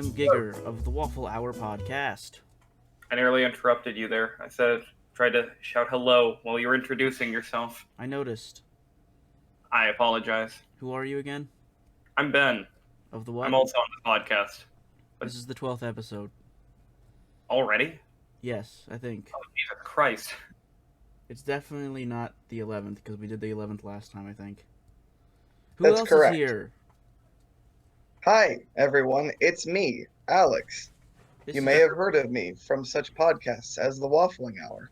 am Giger of the Waffle Hour Podcast. I nearly interrupted you there. Tried to shout hello while you were introducing yourself. I noticed. I apologize. Who are you again? I'm Ben. Of the what? I'm also on the podcast. This is the 12th episode. Already? Yes, I think. Oh, Jesus Christ. It's definitely not the 11th, because we did the 11th last time, I think. Who That's else correct. is here? Hi, everyone. It's me, Alex. This You is- may have heard of me from such podcasts as the Waffling Hour.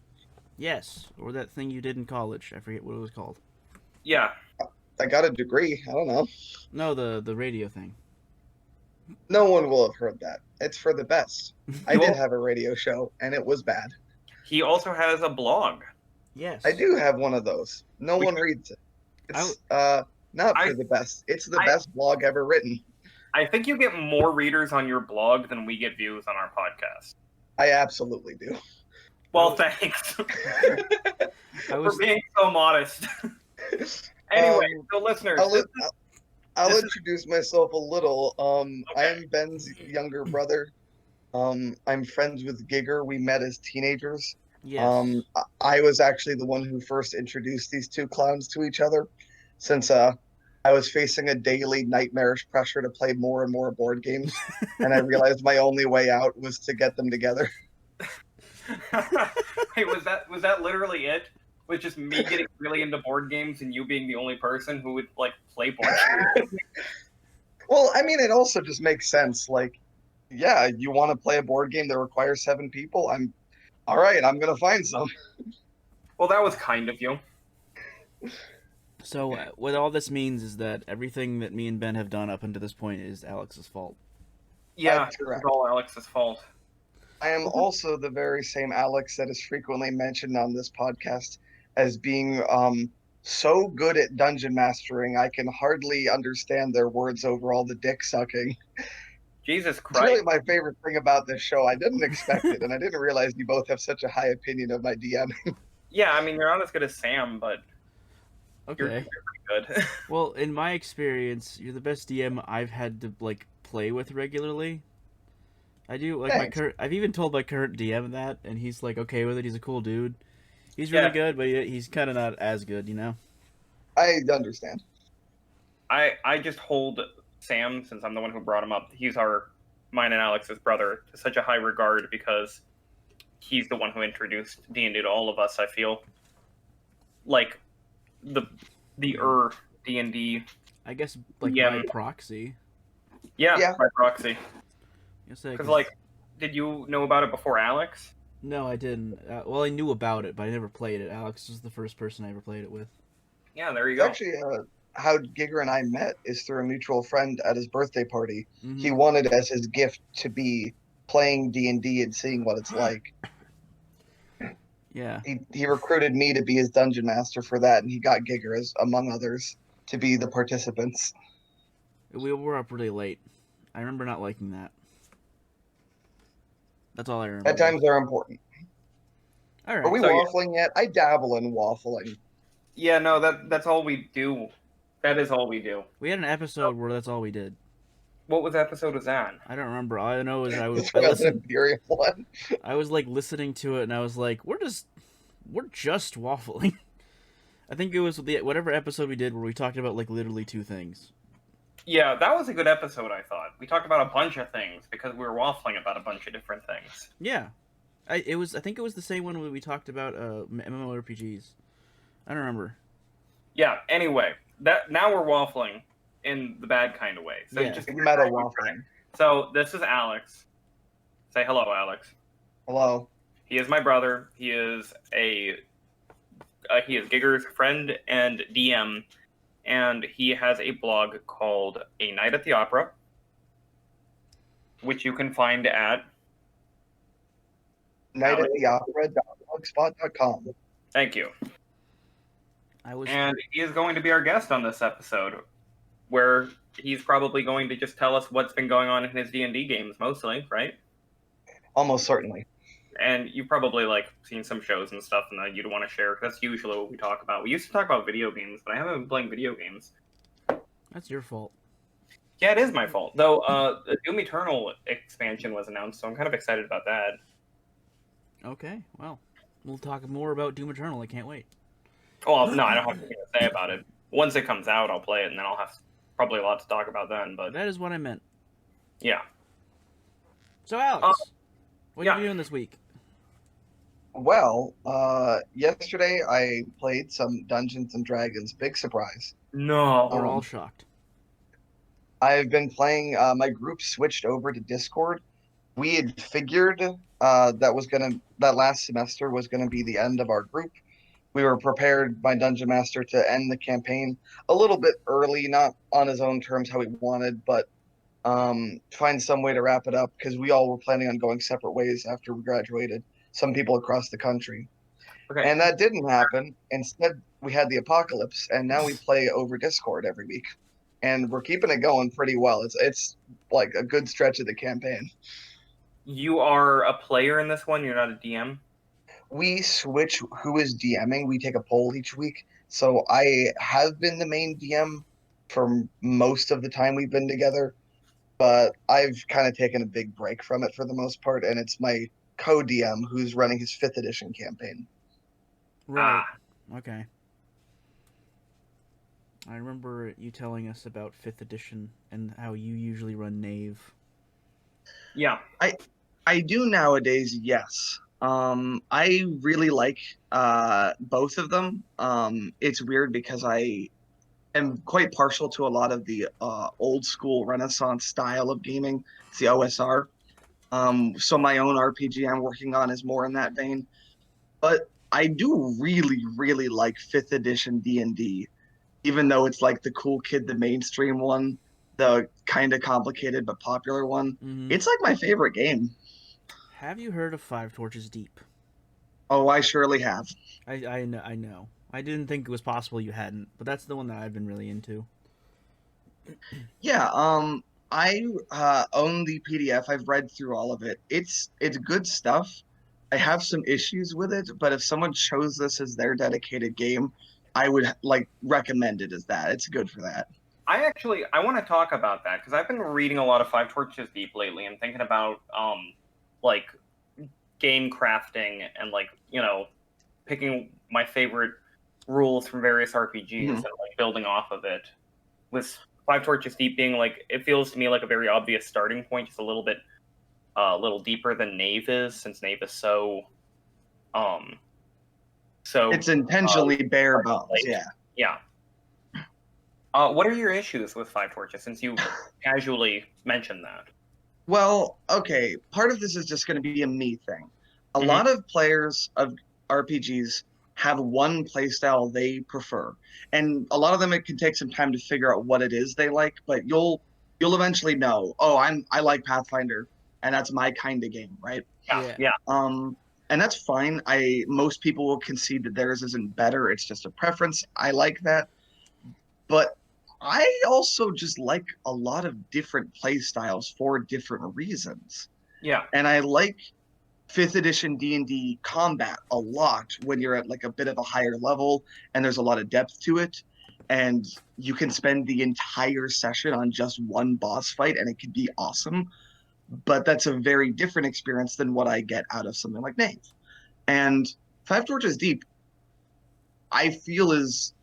Yes, or that thing you did in college. I forget what it was called. Yeah. I got a degree. I don't know. No, the radio thing. No one will have heard that. It's for the best. I did have a radio show, and it was bad. He also has a blog. Yes. I do have one of those. No one reads it. It's not for the best. It's the best blog ever written. I think you get more readers on your blog than we get views on our podcast. I absolutely do. Well, thanks for being so modest. Anyway, so listeners, I'll introduce myself a little. I am Ben's younger brother. I'm friends with Giger. We met as teenagers. Yes. I was actually the one who first introduced these two clowns to each other, since I was facing a daily nightmarish pressure to play more and more board games, and I realized my only way out was to get them together. Hey, was that literally it? Was just me getting really into board games and you being the only person who would play board games? Well, I mean, it also just makes sense. Like, yeah, you want to play a board game that requires 7 people? I'm all right. I'm gonna find some. Well, that was kind of you. So, what all this means is that everything that me and Ben have done up until this point is Alex's fault. Yeah, That's correct. it's all Alex's fault. I am also the very same Alex that is frequently mentioned on this podcast as being so good at dungeon mastering, I can hardly understand their words over all the dick sucking. Jesus It's Christ. really my favorite thing about this show. I didn't expect it, and I didn't realize you both have such a high opinion of my DM. Yeah, I mean, you're not as good as Sam, but Okay. you're pretty good. Well, in my experience, you're the best DM I've had to play with regularly. I do Thanks. I've even told my current DM that, and he's okay with it. He's a cool dude. He's really good, but he's kind of not as good, you know. I understand. I just hold Sam, since I'm the one who brought him up. He's mine and Alex's brother, to such a high regard because he's the one who introduced D&D to all of us. I feel like the D&D. I guess Yeah. by proxy. Yeah, by proxy. Because Because did you know about it before Alex? No, I didn't. Well, I knew about it, but I never played it. Alex was the first person I ever played it with. Yeah, there you go. Actually, how Giger and I met is through a mutual friend at his birthday party. Mm-hmm. He wanted as his gift to be playing D&D and seeing what it's like. Yeah. He recruited me to be his dungeon master for that, and he got Giger, as among others, to be the participants. We were up really late. I remember not liking that. That's all I remember. At times they're important. All right. Are we waffling yet? I dabble in waffling. Yeah, no, that's all we do. That is all we do. We had an episode where that's all we did. What episode was that? I don't remember. All I know is I This was an Imperial one. I was listening to it, and I was like, we're just waffling. I think it was whatever episode we did where we talked about literally 2 things. Yeah, that was a good episode, I thought. We talked about a bunch of things because we were waffling about a bunch of different things. Yeah. I think it was the same one where we talked about MMORPGs. I don't remember. Yeah, anyway, now we're waffling in the bad kind of way. So Yeah. just Meta waffling. So this is Alex. Say hello, Alex. Hello. He is my brother. He is Giger's friend and DM, and he has a blog called A Night at the Opera, which you can find at nightattheopera.blogspot.com. Thank you. And he is going to be our guest on this episode, where he's probably going to just tell us what's been going on in his D&D games, mostly, right? Almost certainly. And you've probably seen some shows and stuff and that you'd want to share. That's usually what we talk about. We used to talk about video games, but I haven't been playing video games. That's your fault. Yeah, it is my fault. Though the Doom Eternal expansion was announced, so I'm kind of excited about that. Okay, well, we'll talk more about Doom Eternal. I can't wait. Well, no, I don't have anything to say about it. Once it comes out, I'll play it, and then I'll have probably a lot to talk about then. But That is what I meant. yeah. So, Alex, what yeah. are you doing this week? Well, yesterday I played some Dungeons and Dragons. Big surprise. No. We're all shocked. I've been playing. My group switched over to Discord. We had figured that last semester was gonna be the end of our group. We were prepared by Dungeon Master to end the campaign a little bit early, not on his own terms how he wanted, but find some way to wrap it up because we all were planning on going separate ways after we graduated. Some people across the country. Okay. And that didn't happen. Instead, we had the apocalypse, and now we play over Discord every week. And we're keeping it going pretty well. It's like a good stretch of the campaign. You are a player in this one. You're not a DM. We switch who is DMing. We take a poll each week. So I have been the main DM for most of the time we've been together, but I've kind of taken a big break from it for the most part, and it's my co-DM who's running his 5th edition campaign. Right. Okay. I remember you telling us about 5th edition and how you usually run Knave. Yeah. I do nowadays, yes. I really like both of them. It's weird because I am quite partial to a lot of the old school Renaissance style of gaming. It's the OSR. So my own RPG I'm working on is more in that vein. But I do really, really like 5th edition D&D, even though it's like the cool kid, the mainstream one, the kind of complicated but popular one. Mm-hmm. It's like my favorite game. Have you heard of Five Torches Deep? Oh, I surely have. I know. I didn't think it was possible you hadn't, but that's the one that I've been really into. Yeah, I own the PDF. I've read through all of it. It's good stuff. I have some issues with it, but if someone chose this as their dedicated game, I would recommend it as that. It's good for that. I want to talk about that because I've been reading a lot of Five Torches Deep lately and thinking about like game crafting and picking my favorite rules from various RPGs and like building off of it. With Five Torches Deep being it feels to me like a very obvious starting point, just a little bit little deeper than Knave is, since Knave is so it's intentionally bare bones. Yeah. What are your issues with Five Torches, since you casually mentioned that? Well, okay, part of this is just going to be a me thing. A lot of players of RPGs have one playstyle they prefer, and a lot of them it can take some time to figure out what it is they like. But you'll eventually know. Oh, I like Pathfinder, and that's my kind of game, right? Yeah. And that's fine. Most people will concede that theirs isn't better. It's just a preference. I like that, but I also just like a lot of different play styles for different reasons. Yeah. And I like 5th edition D&D combat a lot when you're at a bit of a higher level and there's a lot of depth to it. And you can spend the entire session on just one boss fight and it can be awesome. But that's a very different experience than what I get out of something like Knave. And Five Torches Deep, I feel is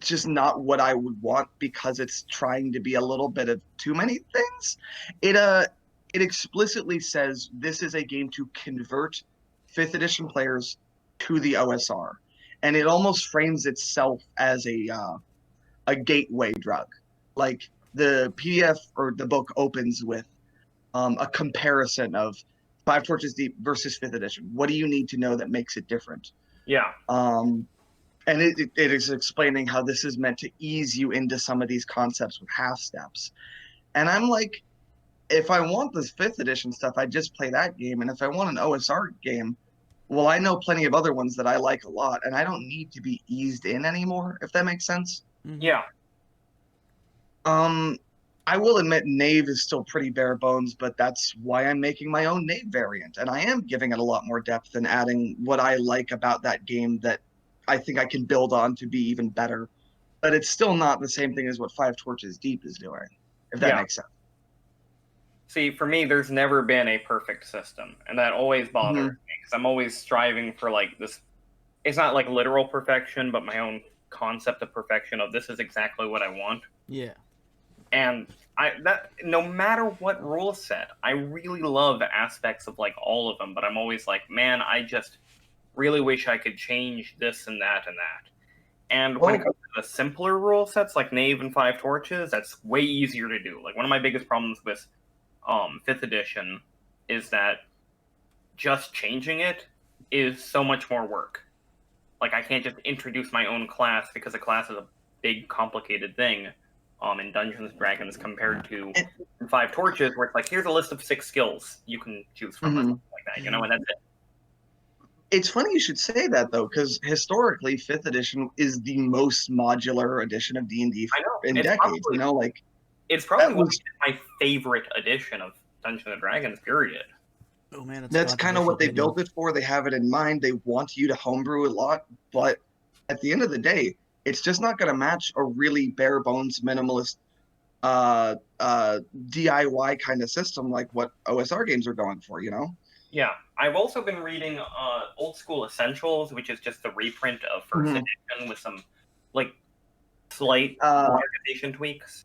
just not what I would want because it's trying to be a little bit of too many things. It explicitly says this is a game to convert 5th edition players to the OSR, and it almost frames itself as a gateway drug. Like the PDF or the book opens with a comparison of Five Torches Deep versus 5th edition. What do you need to know that makes it different? Yeah. And it is explaining how this is meant to ease you into some of these concepts with half steps. And I'm like, if I want this 5th edition stuff, I just play that game. And if I want an OSR game, well, I know plenty of other ones that I like a lot, and I don't need to be eased in anymore, if that makes sense. Yeah. I will admit Knave is still pretty bare bones, but that's why I'm making my own Knave variant. And I am giving it a lot more depth and adding what I like about that game that I think I can build on to be even better. But it's still not the same thing as what Five Torches Deep is doing. if that makes sense. See, for me, there's never been a perfect system, and that always bothers me, because I'm always striving for, like, this... It's not, like, literal perfection, but my own concept of perfection of this is exactly what I want. Yeah. And no matter what rule set, I really love aspects of, like, all of them, but I'm always like, man, I just really wish I could change this and that and that. And when it comes to the simpler rule sets, like Knave and 5 Torches, that's way easier to do. Like, one of my biggest problems with 5th edition is that just changing it is so much more work. Like, I can't just introduce my own class, because a class is a big, complicated thing in Dungeons & Dragons compared to 5 Torches, where it's like, here's a list of 6 skills you can choose from, or something like that, you know, and that's it. It's funny you should say that, though, because historically, 5th edition is the most modular edition of D&D in decades, you know, like... It's probably my favorite edition of Dungeons & Dragons, period. Oh, man, that's kind of what they built it for. They have it in mind. They want you to homebrew a lot, but at the end of the day, it's just not going to match a really bare bones minimalist DIY kind of system like what OSR games are going for, you know? Yeah, I've also been reading Old School Essentials, which is just the reprint of first edition with some like slight organization tweaks.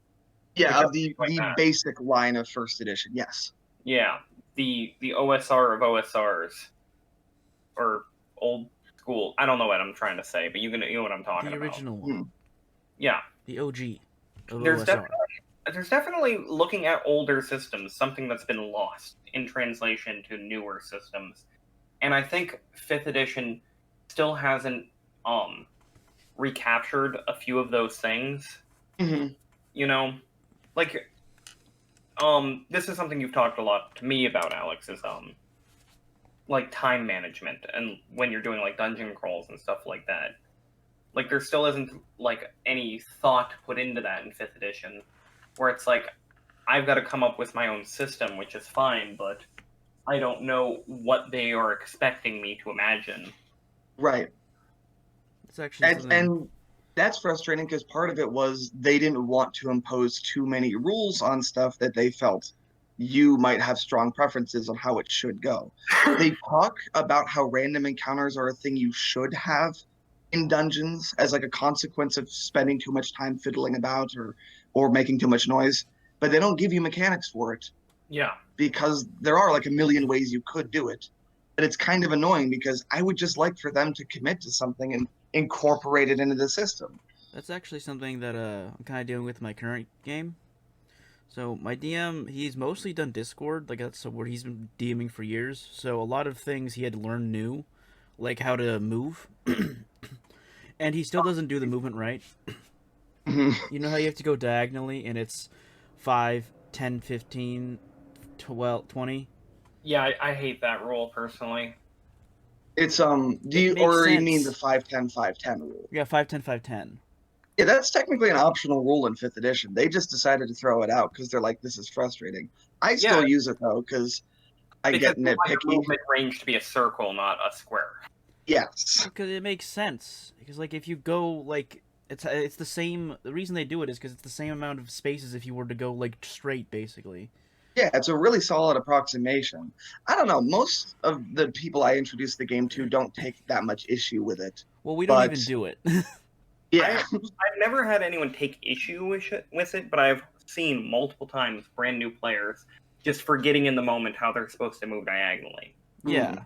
Yeah, of the basic line of first edition, yes. Yeah, the OSR of OSRs, or old school. I don't know what I'm trying to say, but you know what I'm talking about. The original one. Yeah. The OG of there's OSR. There's definitely, looking at older systems, something that's been lost in translation to newer systems. And I think 5th edition still hasn't recaptured a few of those things. You know? Like, this is something you've talked a lot to me about, Alex, is like time management, and when you're doing like dungeon crawls and stuff like that. Like, there still isn't like any thought put into that in 5th edition, where it's like, I've got to come up with my own system, which is fine, but I don't know what they are expecting me to imagine. Right. It's actually and that's frustrating, because part of it was they didn't want to impose too many rules on stuff that they felt you might have strong preferences on how it should go. They talk about how random encounters are a thing you should have in dungeons as like a consequence of spending too much time fiddling about or making too much noise, but they don't give you mechanics for it. Yeah. Because there are like a million ways you could do it. But it's kind of annoying, because I would just like for them to commit to something and incorporate it into the system. That's actually something that I'm kind of doing with my current game. So my DM, he's mostly done Discord, like that's where he's been DMing for years. So a lot of things he had to learn new, like how to move. And he still doesn't do the movement right. You know how you have to go diagonally, and it's 5, 10, 15, 12, 20? Yeah, I hate that rule, personally. It's, you mean the 5-10, 5-10 rule? Yeah, 5-10, 5-10. Yeah, that's technically an optional rule in 5th edition. They just decided to throw it out because they're like, this is frustrating. I still use it, though, because I get nitpicky. Your movement range to be a circle, not a square. Yes. Because it makes sense. Because, like, if you go, like, it's the same... The reason they do it is because it's the same amount of spaces if you were to go, like, straight, basically. Yeah, it's a really solid approximation. I don't know. Most of the people I introduce the game to don't take that much issue with it. Well, we don't even do it. Yeah. I've never had anyone take issue with it, but I've seen multiple times brand new players just forgetting in the moment how they're supposed to move diagonally. Yeah.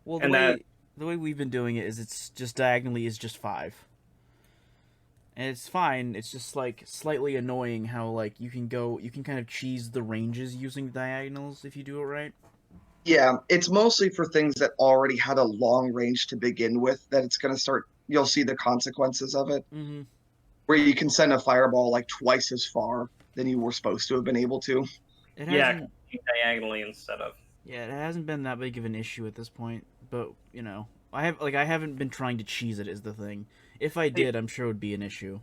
Well, the way we've been doing it is it's just diagonally is just 5. And it's fine. It's just like slightly annoying how like you can kind of cheese the ranges using diagonals if you do it right. Yeah, it's mostly for things that already had a long range to begin with that it's going to start. You'll see the consequences of it. Mm-hmm. Where you can send a fireball like twice as far than you were supposed to have been able to. Diagonally instead of. Yeah, it hasn't been that big of an issue at this point, but you know, I haven't been trying to cheese it is the thing. If I did, I'm sure it would be an issue.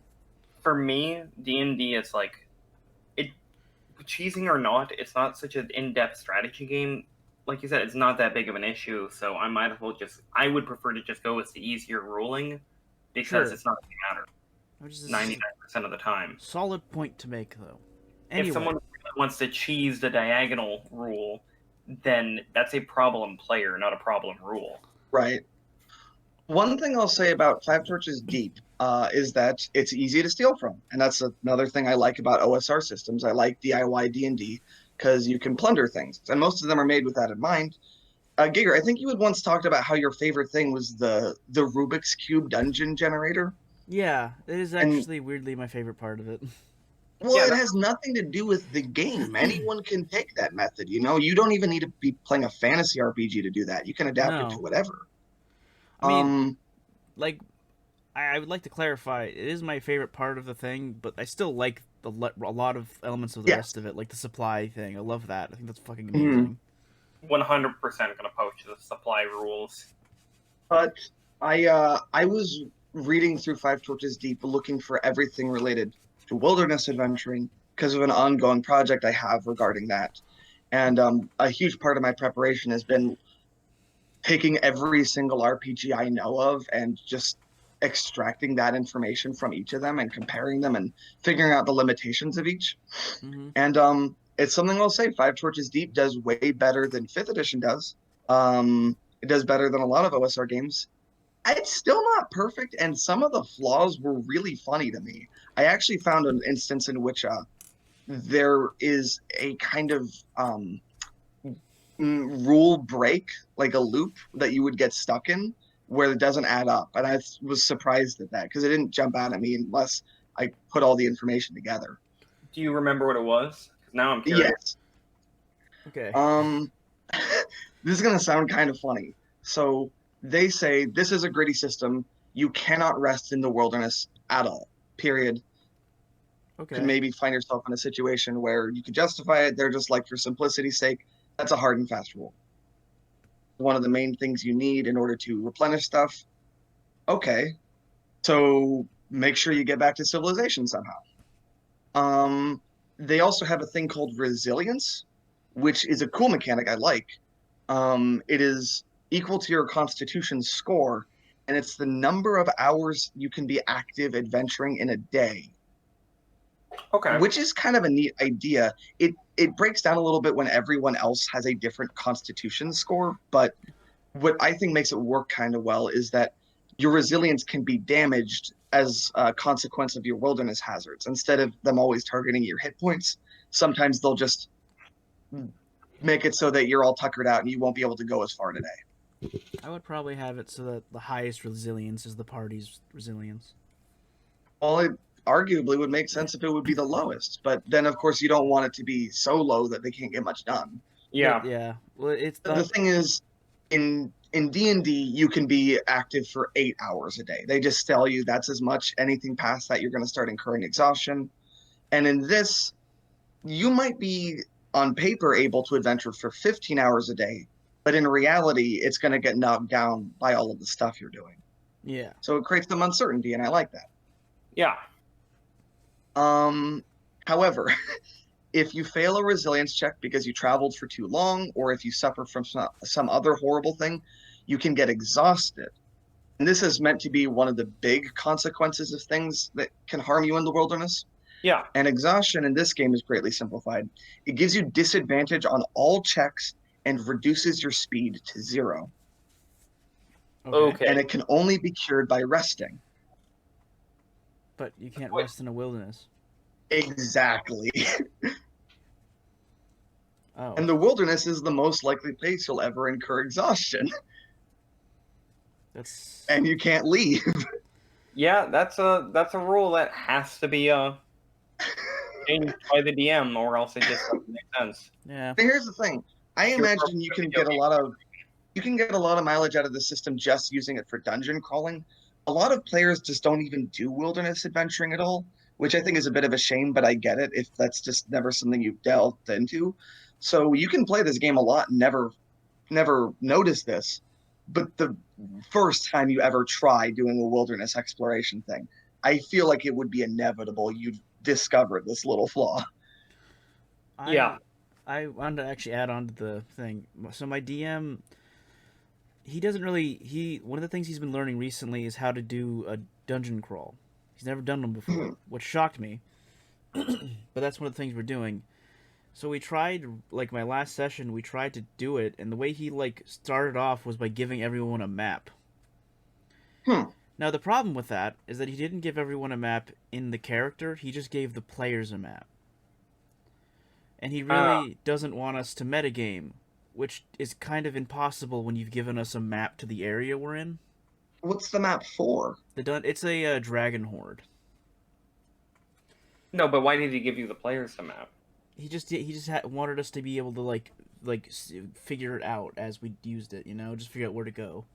For me, D&D, it's like, cheesing or not, it's not such an in-depth strategy game. Like you said, it's not that big of an issue, so I might as well I would prefer to just go with the easier ruling, because it's not going to matter 99% of the time. Solid point to make, though. Anyway. If someone's wants to cheese the diagonal rule, then that's a problem player, not a problem rule. Right. One thing I'll say about Five Torches Deep is that it's easy to steal from, and that's another thing I like about OSR systems. I like DIY D&D because you can plunder things, and most of them are made with that in mind. Giger, I think you had once talked about how your favorite thing was the Rubik's Cube dungeon generator. Yeah, it is actually weirdly my favorite part of it. Well, Yeah, it has nothing to do with the game. Anyone can take that method, you know? You don't even need to be playing a fantasy RPG to do that. You can adapt it to No. whatever. I mean, like, I would like to clarify, it is my favorite part of the thing, but I still like a lot of elements of the Yes. rest of it, like the supply thing. I love that. I think that's fucking Mhm. amazing. 100% going to poach the supply rules. But I was reading through Five Torches Deep looking for everything related to wilderness adventuring because of an ongoing project I have regarding that. And a huge part of my preparation has been taking every single RPG I know of and just extracting that information from each of them and comparing them and figuring out the limitations of each. Mm-hmm. And it's something I'll say, Five Torches Deep does way better than 5th edition does. It does better than a lot of OSR games. It's still not perfect, and some of the flaws were really funny to me. I actually found an instance in which there is a kind of rule break, like a loop that you would get stuck in where it doesn't add up. And I was surprised at that because it didn't jump out at me unless I put all the information together. Do you remember what it was? 'Cause now I'm curious. Yes. Okay. This is going to sound kind of funny. So they say this is a gritty system. You cannot rest in the wilderness at all, period. Okay. Could maybe find yourself in a situation where you could justify it. They're just like, for simplicity's sake, that's a hard and fast rule. One of the main things you need in order to replenish stuff. Okay. So make sure you get back to civilization somehow. They also have a thing called resilience, which is a cool mechanic I like. It is equal to your constitution score, and it's the number of hours you can be active adventuring in a day. Okay. Which is kind of a neat idea. It breaks down a little bit when everyone else has a different constitution score, but what I think makes it work kind of well is that your resilience can be damaged as a consequence of your wilderness hazards. Instead of them always targeting your hit points, sometimes they'll just make it so that you're all tuckered out and you won't be able to go as far today. I would probably have it so that the highest resilience is the party's resilience. Well, it arguably would make sense if it would be the lowest, but then of course you don't want it to be so low that they can't get much done. Yeah. Yeah. Well, it's The thing is, in D&D, you can be active for 8 hours a day. They just tell you that's as much. Anything past that, you're going to start incurring exhaustion. And in this, you might be on paper able to adventure for 15 hours a day, but in reality, it's going to get knocked down by all of the stuff you're doing. Yeah. So it creates some uncertainty, and I like that. Yeah. However, if you fail a resilience check because you traveled for too long, or if you suffer from some other horrible thing, you can get exhausted. And this is meant to be one of the big consequences of things that can harm you in the wilderness. Yeah. And exhaustion in this game is greatly simplified. It gives you disadvantage on all checks and reduces your speed to 0. Okay. And it can only be cured by resting. But you can't rest in a wilderness. Exactly. Oh. And the wilderness is the most likely place you'll ever incur exhaustion. That's And you can't leave. Yeah, that's a rule that has to be changed by the DM, or else it just doesn't make sense. yeah. But here's the thing. I imagine you can get a lot of mileage out of the system just using it for dungeon crawling. A lot of players just don't even do wilderness adventuring at all, which I think is a bit of a shame, but I get it if that's just never something you've delved into. So you can play this game a lot and never notice this. But the first time you ever try doing a wilderness exploration thing, I feel like it would be inevitable you'd discover this little flaw. Yeah. I wanted to actually add on to the thing. So my DM, he doesn't really. One of the things he's been learning recently is how to do a dungeon crawl. He's never done them before, which shocked me. But that's one of the things we're doing. So we tried, like my last session, we tried to do it, and the way he like started off was by giving everyone a map. Hmm. Now the problem with that is that he didn't give everyone a map in the character, he just gave the players a map. And he really doesn't want us to metagame, which is kind of impossible when you've given us a map to the area we're in. What's the map for? It's a dragon horde. No, but why did he give you the players the map? He just wanted us to be able to figure it out as we used it, just figure out where to go.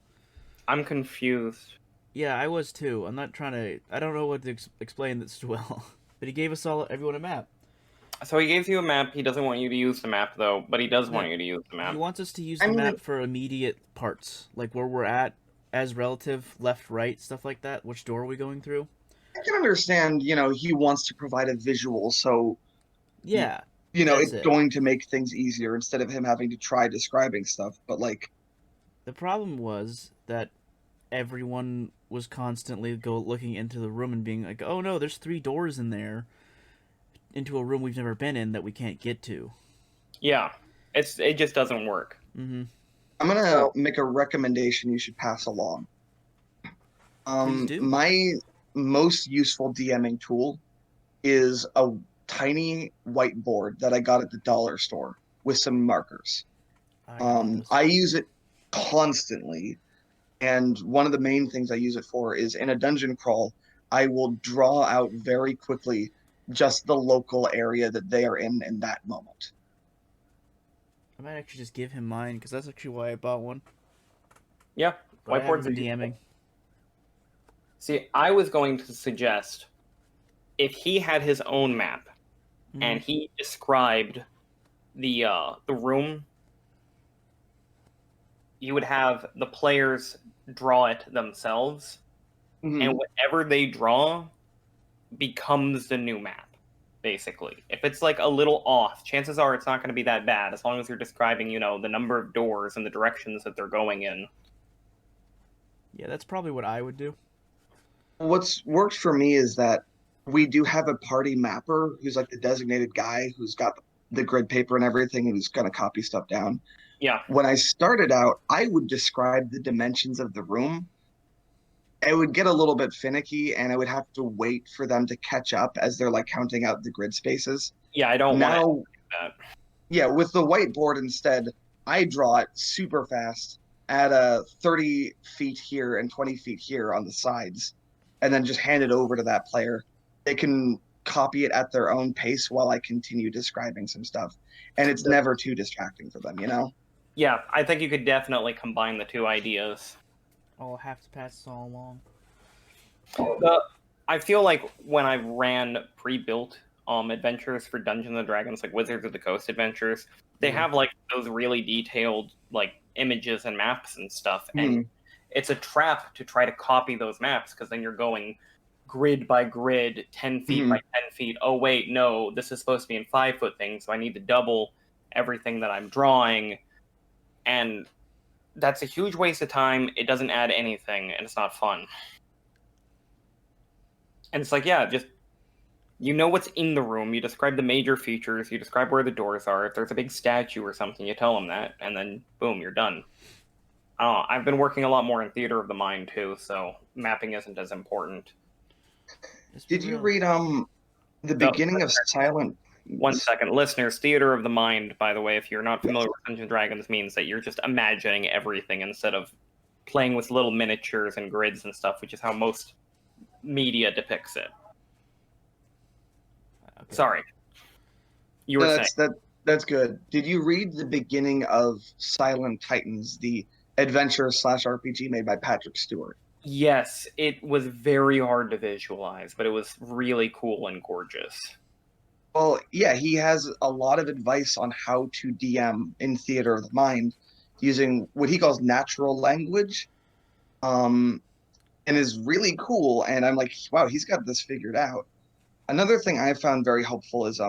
I'm confused. Yeah, I was too. I'm not trying to. I don't know what to explain this well, but he gave everyone a map. So he gives you a map. He doesn't want you to use the map though, but he does want you to use the map. He wants us to use the map for immediate parts, like where we're at as relative, left, right, stuff like that. Which door are we going through? I can understand, he wants to provide a visual, so yeah, it's going to make things easier instead of him having to try describing stuff. But the problem was that everyone was constantly looking into the room and being like, "Oh no, there's 3 doors in there into a room we've never been in that we can't get to." Yeah, it just doesn't work. Mm-hmm. I'm gonna make a recommendation you should pass along. Please do. My most useful DMing tool is a tiny whiteboard that I got at the dollar store with some markers. I use it constantly, and one of the main things I use it for is in a dungeon crawl, I will draw out very quickly just the local area that they are in that moment. I might actually just give him mine, because that's actually why I bought one. Yeah, whiteboards are DMing. See, I was going to suggest if he had his own map and he described the room, you would have the players draw it themselves, and whatever they draw becomes the new map, basically. If it's like a little off, chances are it's not going to be that bad, as long as you're describing, the number of doors and the directions that they're going in. Yeah, that's probably what I would do. What's worked for me is that we do have a party mapper who's like the designated guy who's got the grid paper and everything, and who's going to copy stuff down. Yeah. When I started out, I would describe the dimensions of the room. It would get a little bit finicky, and I would have to wait for them to catch up as they're like counting out the grid spaces. Yeah, I don't want to do that. Yeah, with the whiteboard instead, I draw it super fast at 30 feet here and 20 feet here on the sides, and then just hand it over to that player. They can copy it at their own pace while I continue describing some stuff. And it's never too distracting for them, Yeah, I think you could definitely combine the two ideas. I'll have to pass this all along. I feel like when I ran pre-built adventures for Dungeons and Dragons, like Wizards of the Coast adventures, they have like those really detailed like images and maps and stuff, and it's a trap to try to copy those maps, because then you're going grid by grid, 10 feet by 10 feet. Oh wait, no, this is supposed to be in 5-foot things, so I need to double everything that I'm drawing, and that's a huge waste of time. It doesn't add anything, and it's not fun. And it's like, yeah, just what's in the room. You describe the major features. You describe where the doors are. If there's a big statue or something, you tell them that, and then boom, you're done. I've been working a lot more in theater of the mind too, so mapping isn't as important. Did you read the beginning of Silent? 1 second, listeners. Theater of the mind, by the way, if you're not familiar with Dungeons and Dragons, means that you're just imagining everything instead of playing with little miniatures and grids and stuff, which is how most media depicts it. Okay. Sorry, you were saying. That's good. Did you read the beginning of Silent Titans, the adventure/RPG made by Patrick Stewart? Yes, it was very hard to visualize, but it was really cool and gorgeous. Well, yeah, he has a lot of advice on how to DM in Theater of the Mind using what he calls natural language, and is really cool. And I'm like, wow, he's got this figured out. Another thing I found very helpful is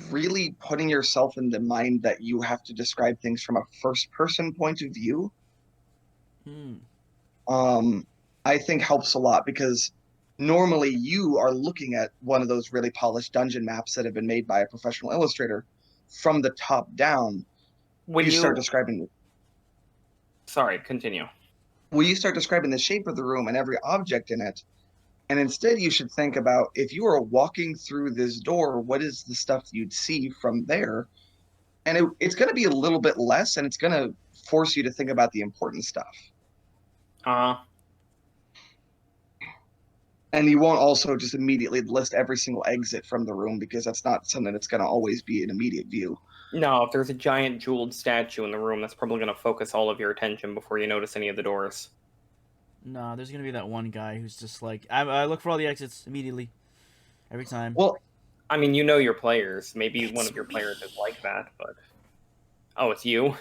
really putting yourself in the mind that you have to describe things from a first-person point of view. I think helps a lot, because normally you are looking at one of those really polished dungeon maps that have been made by a professional illustrator from the top down. When you start describing Sorry, continue. Well, you start describing the shape of the room and every object in it. And instead, you should think about, if you are walking through this door, what is the stuff you'd see from there? And it's going to be a little bit less, and it's going to force you to think about the important stuff. And you won't also just immediately list every single exit from the room, because that's not something that's going to always be an immediate view. No, if there's a giant jeweled statue in the room, that's probably going to focus all of your attention before you notice any of the doors. No, there's gonna be that one guy who's just like, I look for all the exits immediately, every time. Well, I mean, you know your players. Maybe one of your players is like that, but... Oh, it's you?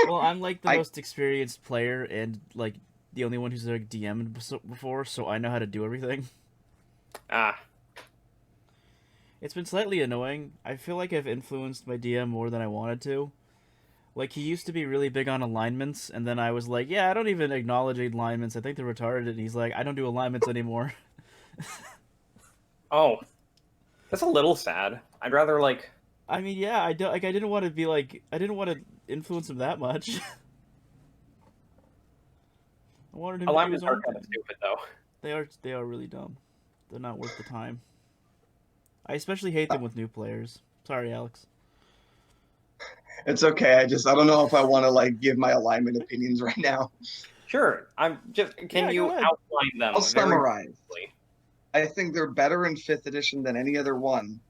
Well, I'm like the most experienced player and like the only one who's like DM'd before, so I know how to do everything. It's been slightly annoying. I feel like I've influenced my DM more than I wanted to. Like, he used to be really big on alignments, and then I was like, yeah, I don't even acknowledge alignments. I think they're retarded. And he's like, I don't do alignments anymore. Oh. That's a little sad. I'd rather, like... I mean, yeah, I didn't want to be like... I didn't want to influence him that much. I wanted him alignments to do his are kind of stupid, though. They are really dumb. They're not worth the time. I especially hate them with new players. Sorry, Alex. It's okay. I don't know if I want to like give my alignment opinions right now. Sure. Can you outline them? I'll summarize. I think they're better in 5th edition than any other one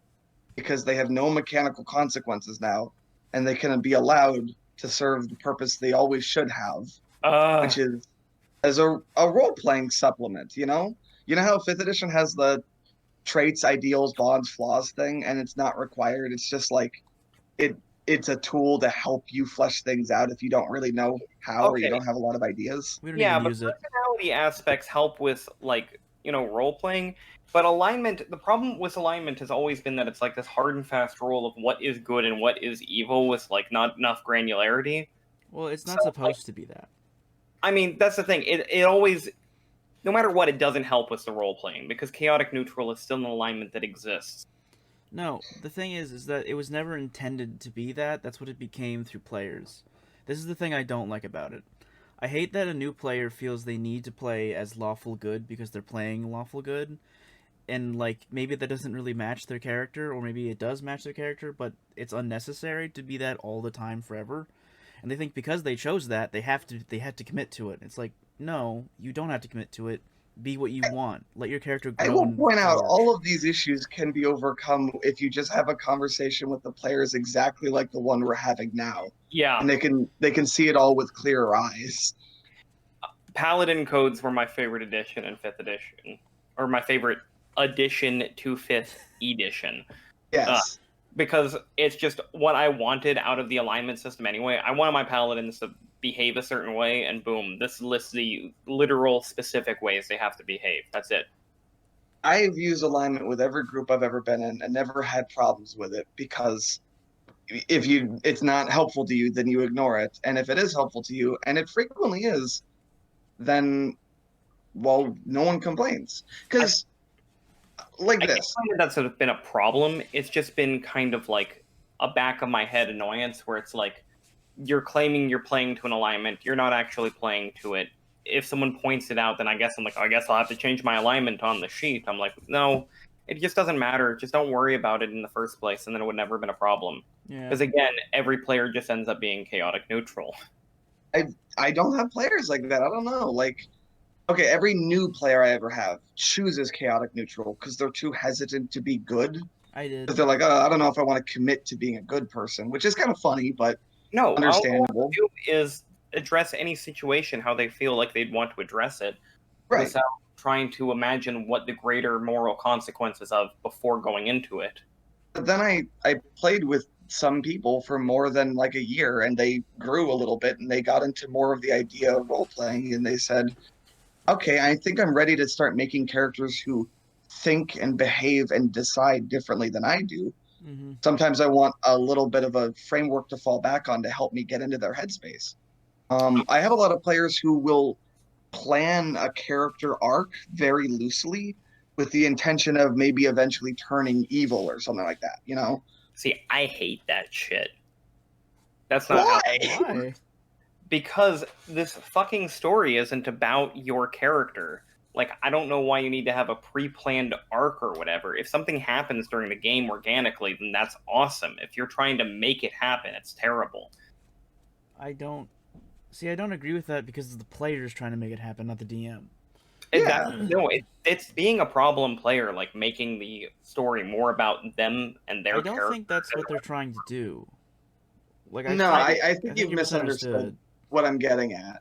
because they have no mechanical consequences now, and they can be allowed to serve the purpose they always should have, which is as a role-playing supplement, you know? You know how 5th edition has the traits, ideals, bonds, flaws thing, and it's not required. It's just like it's a tool to help you flesh things out if you don't really know how or you don't have a lot of ideas. We don't even use it. Personality aspects help with, like, role-playing. But alignment, the problem with alignment has always been that it's like this hard and fast rule of what is good and what is evil with, like, not enough granularity. Well, it's not supposed to be that. I mean, that's the thing. It always... No matter what, it doesn't help with the role-playing, because chaotic neutral is still an alignment that exists. No, the thing is that it was never intended to be that. That's what it became through players. This is the thing I don't like about it. I hate that a new player feels they need to play as lawful good because they're playing lawful good. And, like, maybe that doesn't really match their character, or maybe it does match their character, but it's unnecessary to be that all the time forever. And they think because they chose that, they had to commit to it. It's like, no, you don't have to commit to it. Be what you want. Let your character grow. I will point out all of these issues can be overcome if you just have a conversation with the players exactly like the one we're having now. Yeah. And they can see it all with clearer eyes. Paladin codes were my favorite edition in 5th edition. Or my favorite addition to 5th edition. Yes. Because it's just what I wanted out of the alignment system anyway. I wanted my paladins to behave a certain way, and boom, this lists the literal specific ways they have to behave. That's it. I've used alignment with every group I've ever been in and never had problems with it, because if it's not helpful to you, then you ignore it. And if it is helpful to you, and it frequently is, then, well, no one complains. Because I can't find that that's sort of been a problem. It's just been kind of like a back of my head annoyance where it's like, you're claiming you're playing to an alignment, you're not actually playing to it. If someone points it out, then I guess I'll have to change my alignment on the sheet. I'm like, no, it just doesn't matter. Just don't worry about it in the first place, and then it would never have been a problem. Because again, every player just ends up being chaotic neutral. I don't have players like that. I don't know. Like, okay, every new player I ever have chooses chaotic neutral because they're too hesitant to be good. I did. Because they're like, oh, I don't know if I want to commit to being a good person, which is kind of funny, but no, understandable. All I do is address any situation how they feel like they'd want to address it, right, without trying to imagine what the greater moral consequences of before going into it. But then I played with some people for more than like a year, and they grew a little bit, and they got into more of the idea of role playing, and they said, okay, I think I'm ready to start making characters who think and behave and decide differently than I do. Mm-hmm. Sometimes I want a little bit of a framework to fall back on to help me get into their headspace. I have a lot of players who will plan a character arc very loosely with the intention of maybe eventually turning evil or something like that, you know? See, I hate that shit. That's not Why? Why? because this fucking story isn't about your character. Like, I don't know why you need to have a pre-planned arc or whatever. If something happens during the game organically, then that's awesome. If you're trying to make it happen, it's terrible. I don't agree with that because the player's trying to make it happen, not the DM. It's being a problem player, like making the story more about them and their I don't character. think that's what they're trying to do. Like, I think you've you misunderstood what I'm getting at.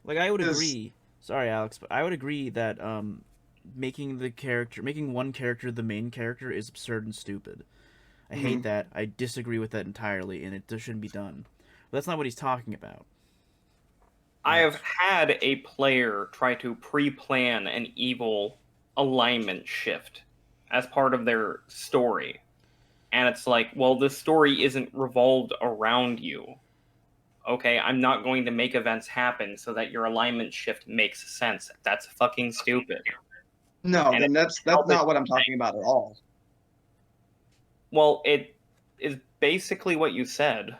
Like, I would 'Cause- agree. Sorry, Alex, but I would agree that making one character the main character is absurd and stupid. I hate that. I disagree with that entirely, and it shouldn't be done. But that's not what he's talking about. I have had a player try to pre-plan an evil alignment shift as part of their story. And it's like, well, the story isn't revolved around you. Okay, I'm not going to make events happen so that your alignment shift makes sense. That's fucking stupid. No, And then that's not what I'm talking about at all. Well, it is basically what you said.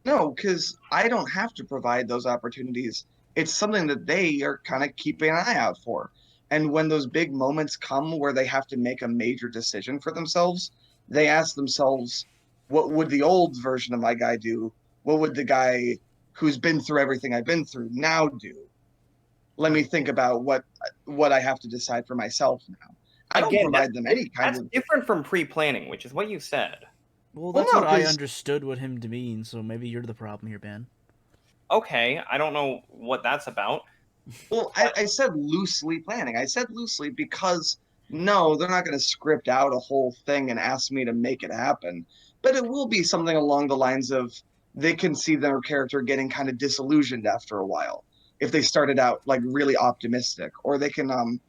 No, because I don't have to provide those opportunities. It's something that they are kind of keeping an eye out for. And when those big moments come where they have to make a major decision for themselves, they ask themselves, what would the old version of my guy do? What would the guy who's been through everything I've been through now do? Let me think about what I have to decide for myself now. I don't provide them any kind of... That's different from pre-planning, which is what you said. Well, that's what I understood what him to mean, so maybe you're the problem here, Ben. Okay, I don't know what that's about. Well, I said loosely planning. I said loosely because, no, they're not going to script out a whole thing and ask me to make it happen. But it will be something along the lines of they can see their character getting kind of disillusioned after a while if they started out like really optimistic, or they can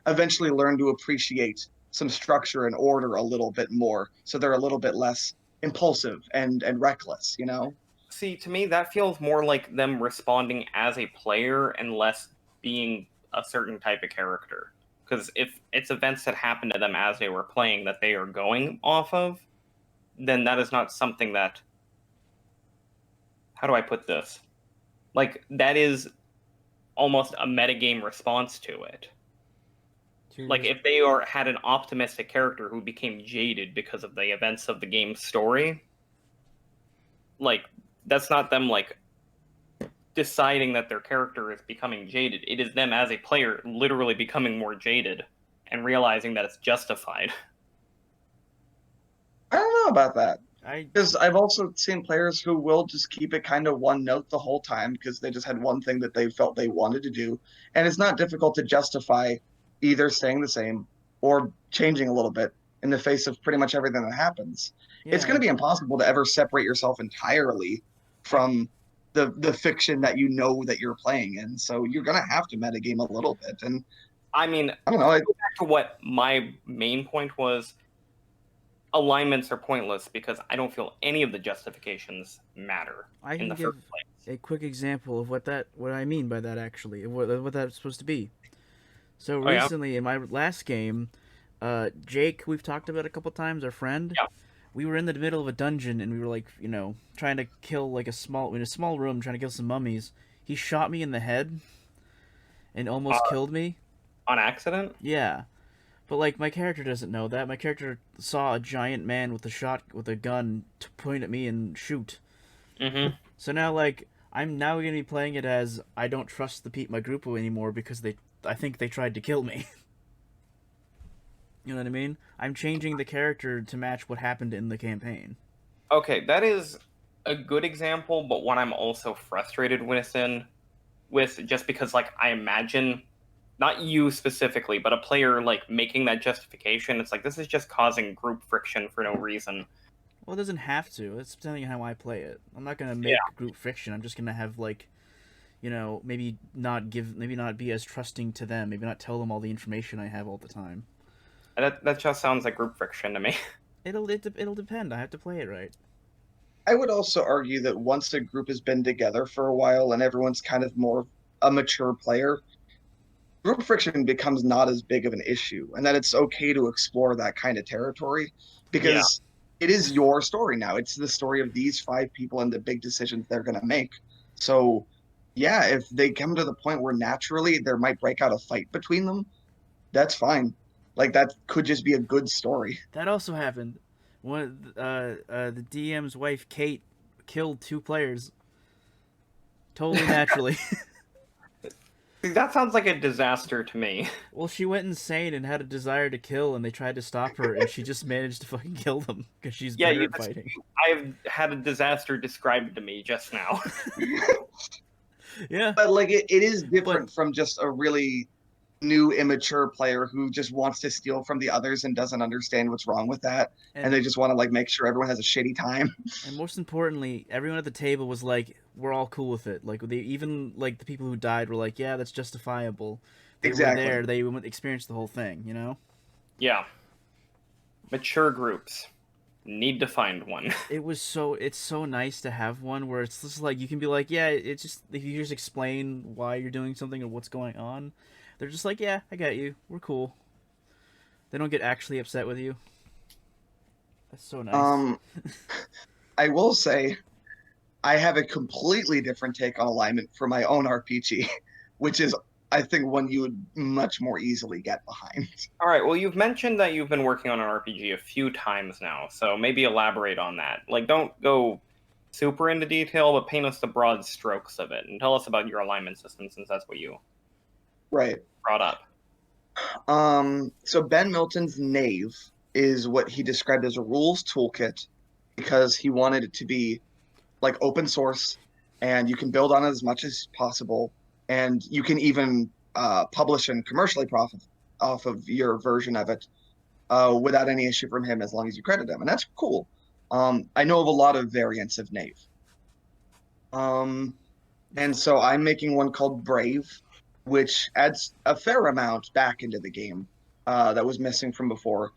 eventually learn to appreciate some structure and order a little bit more, so they're a little bit less impulsive and reckless, you know? See, to me, that feels more like them responding as a player and less being a certain type of character. Because if it's events that happen to them as they were playing that they are going off of, then that is not something that... How do I put this? Like, that is almost a metagame response to it. Like, if they had an optimistic character who became jaded because of the events of the game's story, like, that's not them, like, deciding that their character is becoming jaded. It is them as a player literally becoming more jaded and realizing that it's justified. I don't know about that. Because I've also seen players who will just keep it kind of one note the whole time because they just had one thing that they felt they wanted to do. And it's not difficult to justify either staying the same or changing a little bit in the face of pretty much everything that happens. Yeah. It's going to be impossible to ever separate yourself entirely from the fiction that you know that you're playing in. So you're going to have to metagame a little bit. And I mean, I don't know. Go back to what my main point was. Alignments are pointless because I don't feel any of the justifications matter. I can give a quick example of what I mean by that, actually, what that's supposed to be. So recently, in my last game, Jake, we've talked about a couple times, our friend, we were in the middle of a dungeon, and we were, like, you know, trying to kill, like, in a small room, trying to kill some mummies. He shot me in the head and almost killed me. On accident? Yeah. But, like, my character doesn't know that. My character saw a giant man with a gun to point at me and shoot. Mm-hmm. So now, like, I'm now going to be playing it as I don't trust my group anymore because I think they tried to kill me. You know what I mean? I'm changing the character to match what happened in the campaign. Okay, that is a good example, but one I'm also frustrated with just because, like, I imagine... Not you specifically, but a player, like, making that justification. It's like, this is just causing group friction for no reason. Well, it doesn't have to. It's depending on how I play it. I'm not going to make group friction. I'm just going to have, like, you know, maybe not be as trusting to them. Maybe not tell them all the information I have all the time. That just sounds like group friction to me. It'll depend. I have to play it right. I would also argue that once a group has been together for a while and everyone's kind of more a mature player, group friction becomes not as big of an issue, and that it's okay to explore that kind of territory because it is your story now. It's the story of these 5 people and the big decisions they're going to make. So, yeah, if they come to the point where naturally there might break out a fight between them, that's fine. Like that could just be a good story. That also happened. The DM's wife, Kate, killed 2 players. Totally naturally. That sounds like a disaster to me. Well, she went insane and had a desire to kill, and they tried to stop her, and she just managed to fucking kill them because she's better at fighting. I've had a disaster described to me just now. Yeah. But like it is different from just a really new immature player who just wants to steal from the others and doesn't understand what's wrong with that, and they just want to like make sure everyone has a shitty time. And most importantly, everyone at the table was like, we're all cool with it. Like, they even, like, the people who died were like, yeah, that's justifiable. They were there, they experienced the whole thing, you know? Yeah. Mature groups need to find one. It's so nice to have one where it's just like, you can be like, yeah, it's just, if you just explain why you're doing something or what's going on, they're just like, yeah, I got you, we're cool. They don't get actually upset with you. That's so nice. I will say, I have a completely different take on alignment for my own RPG, which is, I think, one you would much more easily get behind. All right, well, you've mentioned that you've been working on an RPG a few times now, so maybe elaborate on that. Like, don't go super into detail, but paint us the broad strokes of it, and tell us about your alignment system, since that's what you brought up. So Ben Milton's Knave is what he described as a rules toolkit because he wanted it to be like open source and you can build on it as much as possible, and you can even publish and commercially profit off of your version of it without any issue from him as long as you credit him, and that's cool. I know of a lot of variants of Knave. And so I'm making one called Brave, which adds a fair amount back into the game that was missing from before.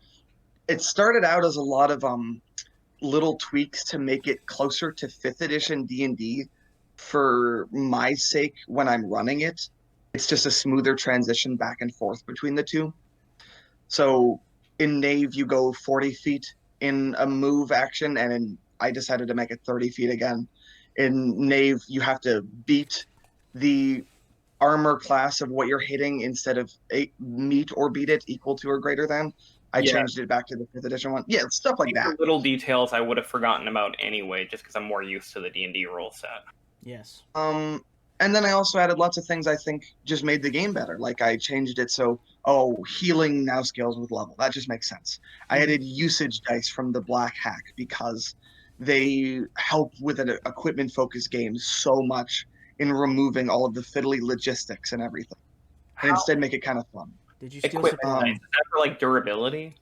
It started out as a lot of little tweaks to make it closer to 5th edition D&D for my sake when I'm running it. It's just a smoother transition back and forth between the two. So in Knave, you go 40 feet in a move action, and I decided to make it 30 feet again. In Knave, you have to beat the armor class of what you're hitting instead of meet or beat it equal to or greater than. I changed it back to the 5th edition one. Yeah, stuff like that. Little details I would have forgotten about anyway, just because I'm more used to the D&D rule set. Yes. And then I also added lots of things I think just made the game better. Like I changed it so, healing now scales with level. That just makes sense. I added usage dice from the Black Hack because they help with an equipment-focused game so much in removing all of the fiddly logistics and everything, and instead make it kind of fun. Did you steal Equipment dice? Is that for like durability?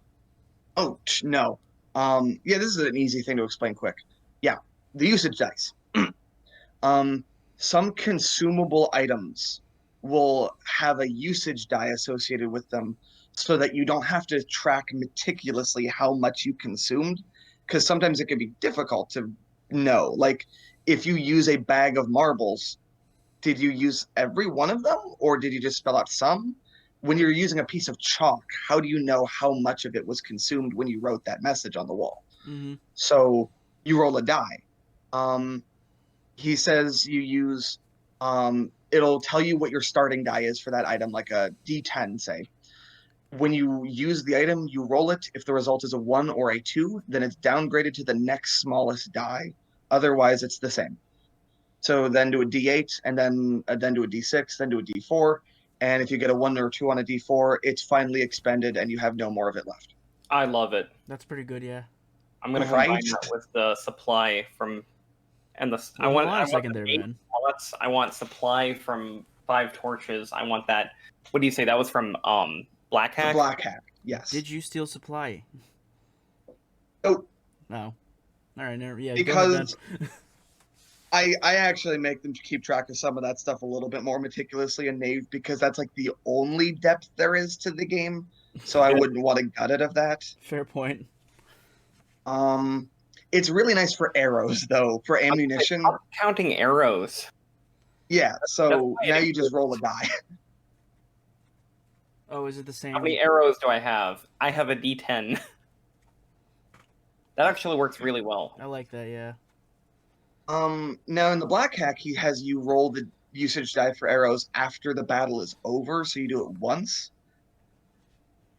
Oh no. Yeah, this is an easy thing to explain quick. Yeah, the usage dice. Some consumable items will have a usage die associated with them so that you don't have to track meticulously how much you consumed, because sometimes it can be difficult to know. Like if you use a bag of marbles, did you use every one of them or did you just spell out some? When you're using a piece of chalk, how do you know how much of it was consumed when you wrote that message on the wall? Mm-hmm. So you roll a die. He says you use, it'll tell you what your starting die is for that item, like a D10, say. When you use the item, you roll it. If the result is a 1 or a 2, then it's downgraded to the next smallest die. Otherwise, it's the same. So then do a D8, and then do a D6, then do a D4. And if you get a 1 or 2 on a D4, it's finally expended and you have no more of it left. I love it. That's pretty good, yeah. I'm going to combine that with the supply from... And the I want secondary, man. I want supply from 5 torches. I want that. What do you say? That was from Black Hack? Black Hack, yes. Did you steal supply? Oh. No. All right, yeah. Because I actually make them keep track of some of that stuff a little bit more meticulously in Knave because that's like the only depth there is to the game. So I wouldn't want to gut it of that. Fair point. It's really nice for arrows though, for ammunition. I'm counting arrows. Yeah, so why now it you just roll a die. Oh, is it the How same? many arrows do I have? I have a D10. That actually works really well. I like that. Yeah. Now in the Black Hack, he has you roll the usage die for arrows after the battle is over, so you do it once,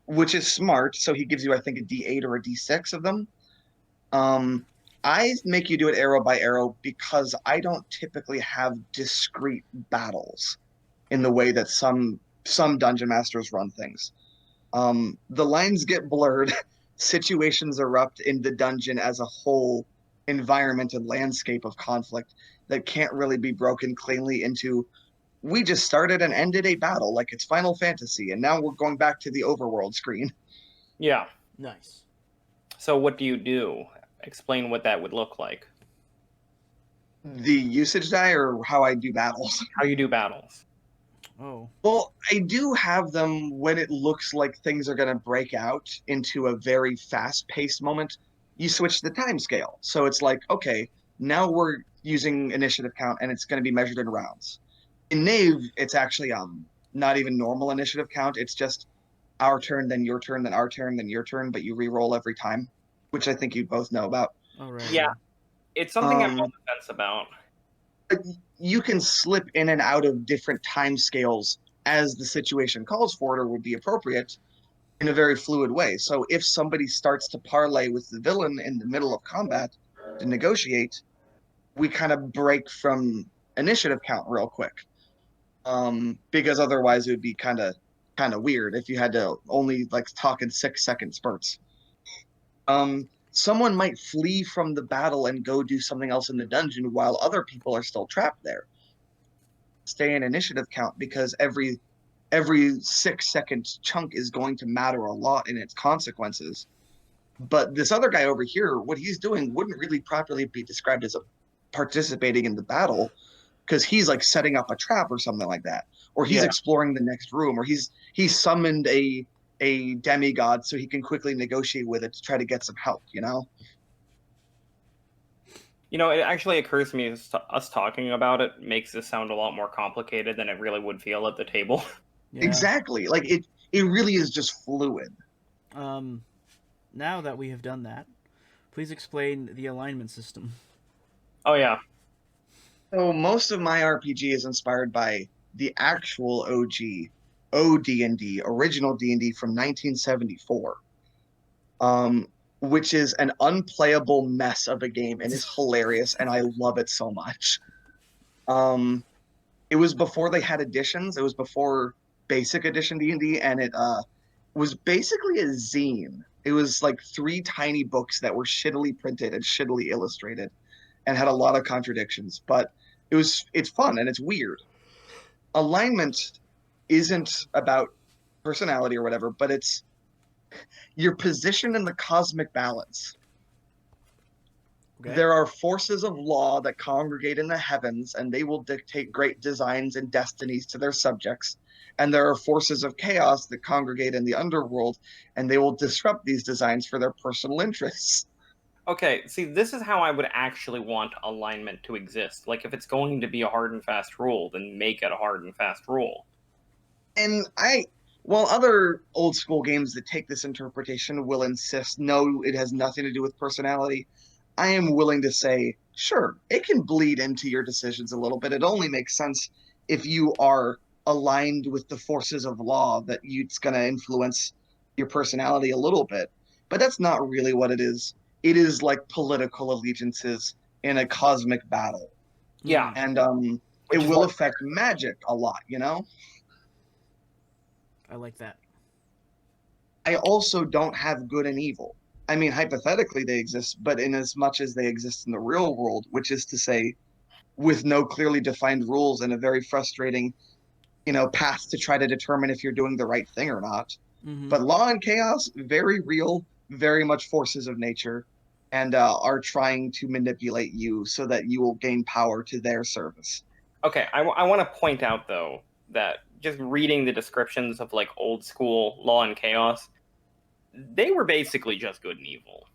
which is smart. So he gives you, I think, a D8 or a D6 of them. I make you do it arrow by arrow because I don't typically have discrete battles in the way that some dungeon masters run things. The lines get blurred, situations erupt in the dungeon as a whole environment and landscape of conflict that can't really be broken cleanly into we just started and ended a battle like it's Final Fantasy, and now we're going back to the overworld screen. Yeah. Nice. So what do you do? Explain what that would look like. The usage die or how I do battles? How you do battles. Oh. Well, I do have them when it looks like things are going to break out into a very fast-paced moment. You switch the time scale. So it's like, okay, now we're using initiative count and it's going to be measured in rounds. In Knave, it's actually not even normal initiative count. It's just our turn, then your turn, then our turn, then your turn, but you re-roll every time, which I think you both know about. All right. Yeah. It's something I'm on Um, the fence about. you can slip in and out of different time scales as the situation calls for it or would be appropriate in a very fluid way. So if somebody starts to parlay with the villain in the middle of combat to negotiate, we kind of break from initiative count real quick. Because otherwise it would be kind of weird if you had to only like talk in 6-second spurts. Someone might flee from the battle and go do something else in the dungeon while other people are still trapped there. Stay in initiative count because every 6-second chunk is going to matter a lot in its consequences. But this other guy over here, what he's doing wouldn't really properly be described as a participating in the battle because he's like setting up a trap or something like that, or he's exploring the next room, or he's summoned a demigod so he can quickly negotiate with it to try to get some help, you know? You know, it actually occurs to me us talking about it makes this sound a lot more complicated than it really would feel at the table. Yeah. Exactly. Like it really is just fluid. Now that we have done that, please explain the alignment system. Oh yeah. So most of my RPG is inspired by the actual OG OD&D, original D&D from 1974. Which is an unplayable mess of a game and is hilarious, and I love it so much. It was before they had editions. It was before Basic Edition D&D, and it was basically a zine. It was like 3 tiny books that were shittily printed and shittily illustrated, and had a lot of contradictions. But it's fun and it's weird. Alignment isn't about personality or whatever, but it's your position in the cosmic balance. Okay. There are forces of law that congregate in the heavens, and they will dictate great designs and destinies to their subjects. And there are forces of chaos that congregate in the underworld, and they will disrupt these designs for their personal interests. Okay, see, this is how I would actually want alignment to exist. Like, if it's going to be a hard and fast rule, then make it a hard and fast rule. And while other old school games that take this interpretation will insist, no, it has nothing to do with personality, I am willing to say, sure, it can bleed into your decisions a little bit. It only makes sense if you are aligned with the forces of law that it's going to influence your personality a little bit. But that's not really what it is. It is like political allegiances in a cosmic battle. Yeah. And Which it is will what- affect magic a lot, you know? I like that. I also don't have good and evil. I mean, hypothetically they exist, but in as much as they exist in the real world, which is to say, with no clearly defined rules and a very frustrating, path to try to determine if you're doing the right thing or not. Mm-hmm. But law and chaos, very real, very much forces of nature, and are trying to manipulate you so that you will gain power to their service. Okay, I want to point out, though, that just reading the descriptions of, like, old school law and chaos, they were basically just good and evil.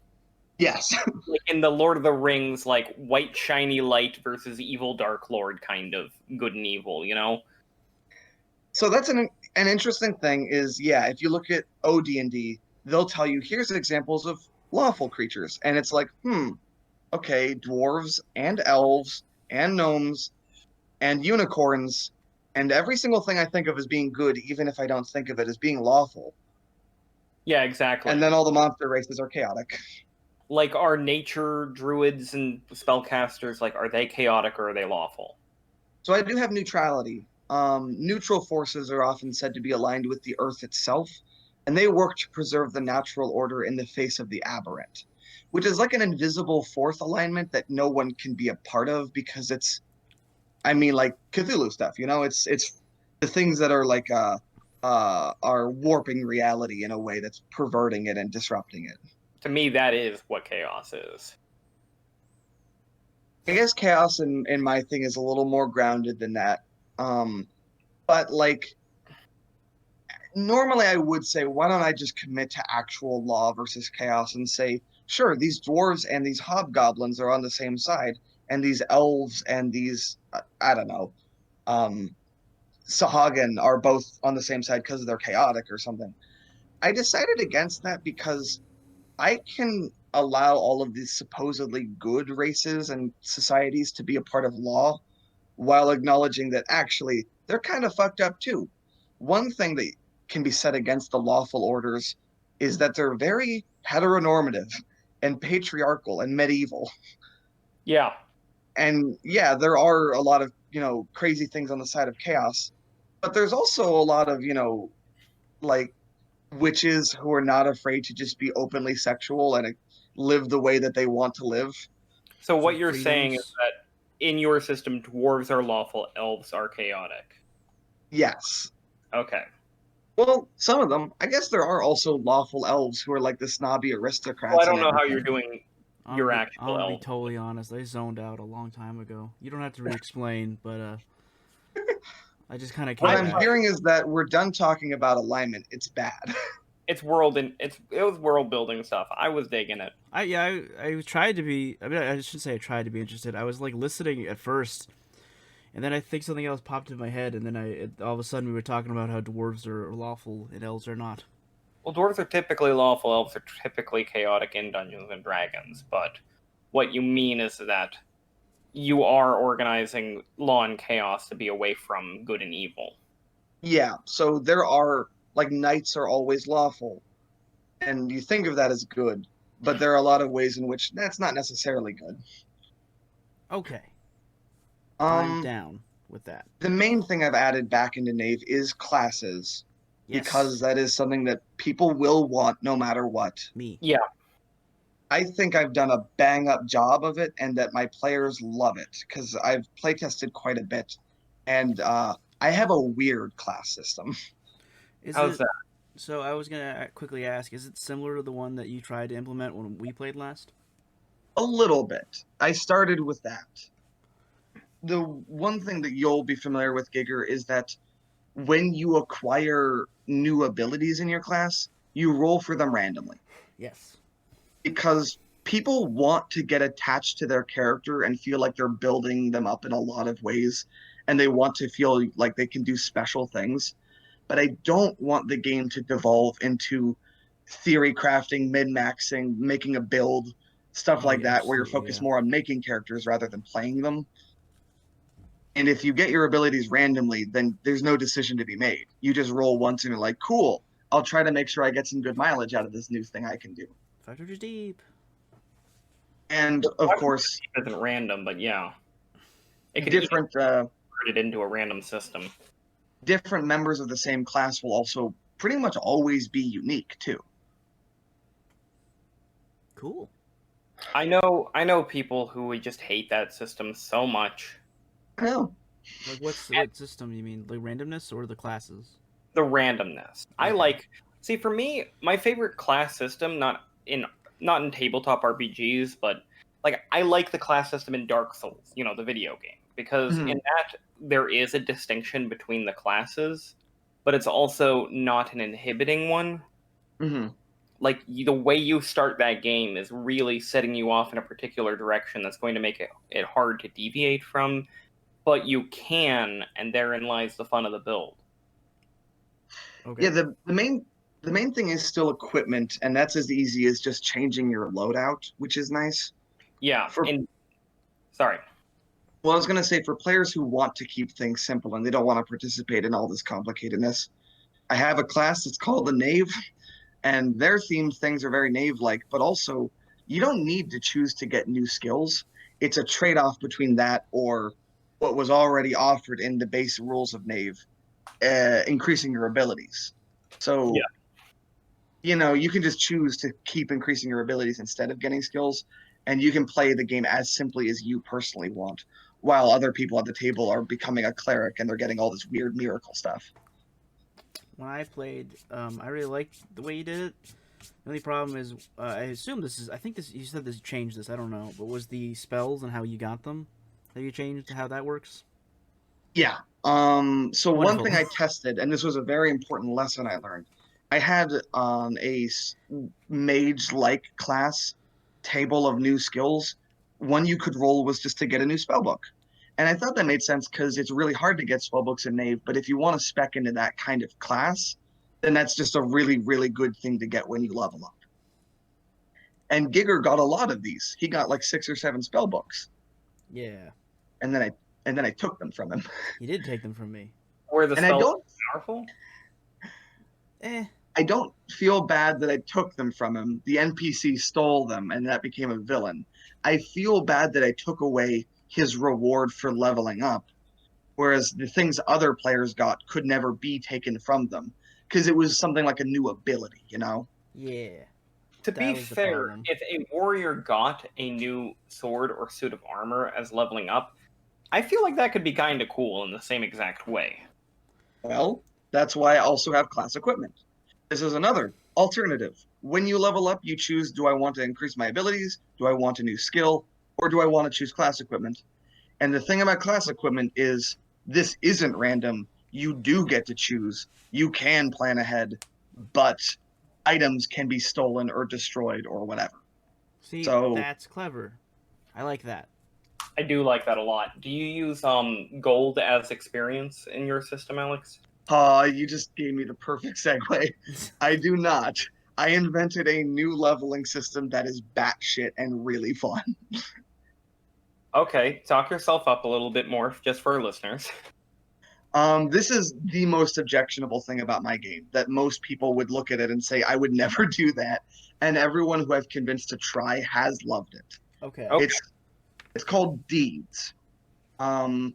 Yes. Like in the Lord of the Rings, like white shiny light versus evil Dark Lord kind of good and evil, you know? So that's an interesting thing is, yeah, if you look at OD&D, they'll tell you here's examples of lawful creatures. And it's like, okay, dwarves and elves and gnomes and unicorns, and every single thing I think of as being good, even if I don't think of it as being lawful. Yeah, exactly. And then all the monster races are chaotic. Like, are nature druids and spellcasters, like, are they chaotic or are they lawful? So I do have neutrality. Neutral forces are often said to be aligned with the earth itself, and they work to preserve the natural order in the face of the aberrant, which is like an invisible fourth alignment that no one can be a part of because it's, I mean, like Cthulhu stuff, you know, it's the things that are like are warping reality in a way that's perverting it and disrupting it. To me, that is what chaos is. I guess chaos in my thing is a little more grounded than that. But like normally I would say, why don't I just commit to actual law versus chaos and say, sure, these dwarves and these hobgoblins are on the same side, and these elves and these I don't know, Sahagin are both on the same side because they're chaotic or something. I decided against that because I can allow all of these supposedly good races and societies to be a part of law while acknowledging that actually they're kind of fucked up too. One thing that can be said against the lawful orders is that they're very heteronormative and patriarchal and medieval. Yeah. And yeah, there are a lot of, crazy things on the side of chaos, but there's also a lot of, like witches who are not afraid to just be openly sexual and live the way that they want to live. So what So you're saying is freedoms. that in your system, dwarves are lawful, elves are chaotic. Yes. Okay. Well, some of them. I guess there are also lawful elves who are like the snobby Well, aristocrats I don't and know how you're everything. doing I'm your gonna actual be elf. totally honest. I zoned out a long time ago. You don't have to re-explain, but I just kind of What came I'm back. hearing is that we're done talking about alignment. It's bad. It was world building stuff. I was digging it. I tried to be. I mean, I should say I tried to be interested. I was like listening at first, and then I think something else popped in my head, and then all of a sudden we were talking about how dwarves are lawful and elves are not. Well, dwarves are typically lawful, elves are typically chaotic in Dungeons and Dragons, but what you mean is that you are organizing law and chaos to be away from good and evil. Yeah, so there are like knights are always lawful, and you think of that as good, but there are a lot of ways in which that's not necessarily good. Okay, I'm Um, down with that. the main thing I've added back into Knave is classes, because Yes, that is something that people will want no matter what. me. Yeah, I think I've done a bang up job of it and that my players love it because I've playtested quite a bit. And I have a weird class system. Is how's it? that? So I was gonna quickly ask: is it similar to the one that you tried to implement when we played last? A little bit. I started with that. The one thing that you'll be familiar with, Giger, is that when you acquire new abilities in your class, you roll for them randomly Yes. because people want to get attached to their character and feel like they're building them up in a lot of ways, and they want to feel like they can do special things. But I don't want the game to devolve into theory crafting, min maxing, making a build, stuff Oh, like yeah, that, where you're absolutely. focused Yeah. more on making characters rather than playing them. And if you get your abilities randomly, then there's no decision to be made. You just roll once and you're like, cool, I'll try to make sure I get some good mileage out of this new thing I can do. 500 deep. And of course, It isn't random, but yeah. It could different convert it into a random system. different members of the same class will also pretty much always be unique too. Cool. I know people who would just hate that system so much. I know. Like, what system you mean? Like randomness or the classes? The randomness. I Okay. like see for me, my favorite class system, not in tabletop RPGs, but like I like the class system in Dark Souls, the video game. Because Mhm. in that there is a distinction between the classes, but it's also not an inhibiting one. Hmm. like the way you start that game is really setting you off in a particular direction that's going to make it hard to deviate from, but you can, and therein lies the fun of the build. Okay. Yeah, the main thing is still equipment, and that's as easy as just changing your loadout, which is nice. Yeah, sorry. Well, I was gonna say for players who want to keep things simple and they don't want to participate in all this complicatedness, I have a class that's called the Knave, and their themed things are very Knave-like, but also you don't need to choose to get new skills. It's a trade-off between that or what was already offered in the base rules of Knave, increasing your abilities. So, Yeah. you know, you can just choose to keep increasing your abilities instead of getting skills, and you can play the game as simply as you personally want, while other people at the table are becoming a cleric and they're getting all this weird miracle stuff. When I played, I really liked the way you did it. The only problem is, I assume this is. I think this. You said this changed this. I don't know, but was the spells and how you got them? Have you changed how that works? Yeah. So one Wonderful. thing I tested, and this was a very important lesson I learned. I had mage-like class table of new skills. One you could roll was just to get a new spell book. And I thought that made sense because it's really hard to get spell books in Knave, but if you want to spec into that kind of class, then that's just a really, really good thing to get when you level up. And Giger got a lot of these. He got like 6 or 7 spell books. Yeah, And then I took them from him. you did take them from me. Were the And I spells don't powerful? I don't feel bad that I took them from him. The NPC stole them and that became a villain. I feel bad that I took away his reward for leveling up, whereas the things other players got could never be taken from them because it was something like a new ability, you know? Yeah. To That be was the fair, problem. if a warrior got a new sword or suit of armor as leveling up, I feel like that could be kind of cool in the same exact way. Well, that's why I also have class equipment. This is another alternative. When you level up, you choose, do I want to increase my abilities? Do I want a new skill? Or do I want to choose class equipment? And the thing about class equipment is this isn't random. You do get to choose. You can plan ahead, but items can be stolen or destroyed or whatever. See, So- that's clever. I like that. I do like that a lot. Do you use gold as experience in your system, Alex? You just gave me the perfect segue. I do not. I invented a new leveling system that is batshit and really fun. Okay, talk yourself up a little bit more just for our listeners. This is the most objectionable thing about my game, that most people would look at it and say, I would never do that. And everyone who I've convinced to try has loved it. Okay. Okay. It's called Deeds. The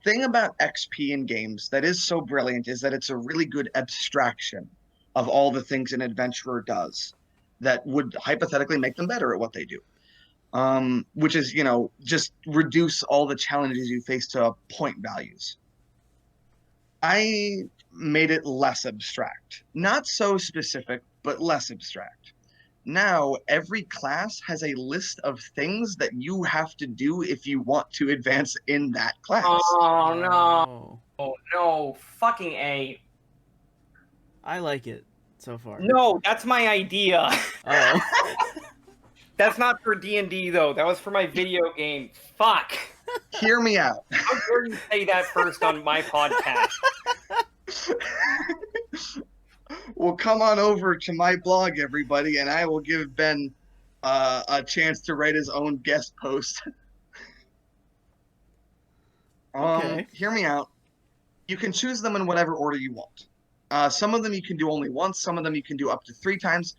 thing about XP in games that is so brilliant is that it's a really good abstraction of all the things an adventurer does that would hypothetically make them better at what they do. Which is, you know, just reduce all the challenges you face to point values. I made it less abstract. Not so specific, but less abstract. Now, every class has a list of things that you have to do if you want to advance in that class. Oh no! Oh, Oh no! Fucking A! I like it so far. No, that's my idea. Oh. That's not for D&D though. That was for my video game. Fuck! Hear me out. How dare you say that first on my podcast? Well, come on over to my blog, everybody, and I will give Ben a chance to write his own guest post. Okay. Hear me out. You can choose them in whatever order you want. Some of them you can do only once. Some of them you can do up to 3 times.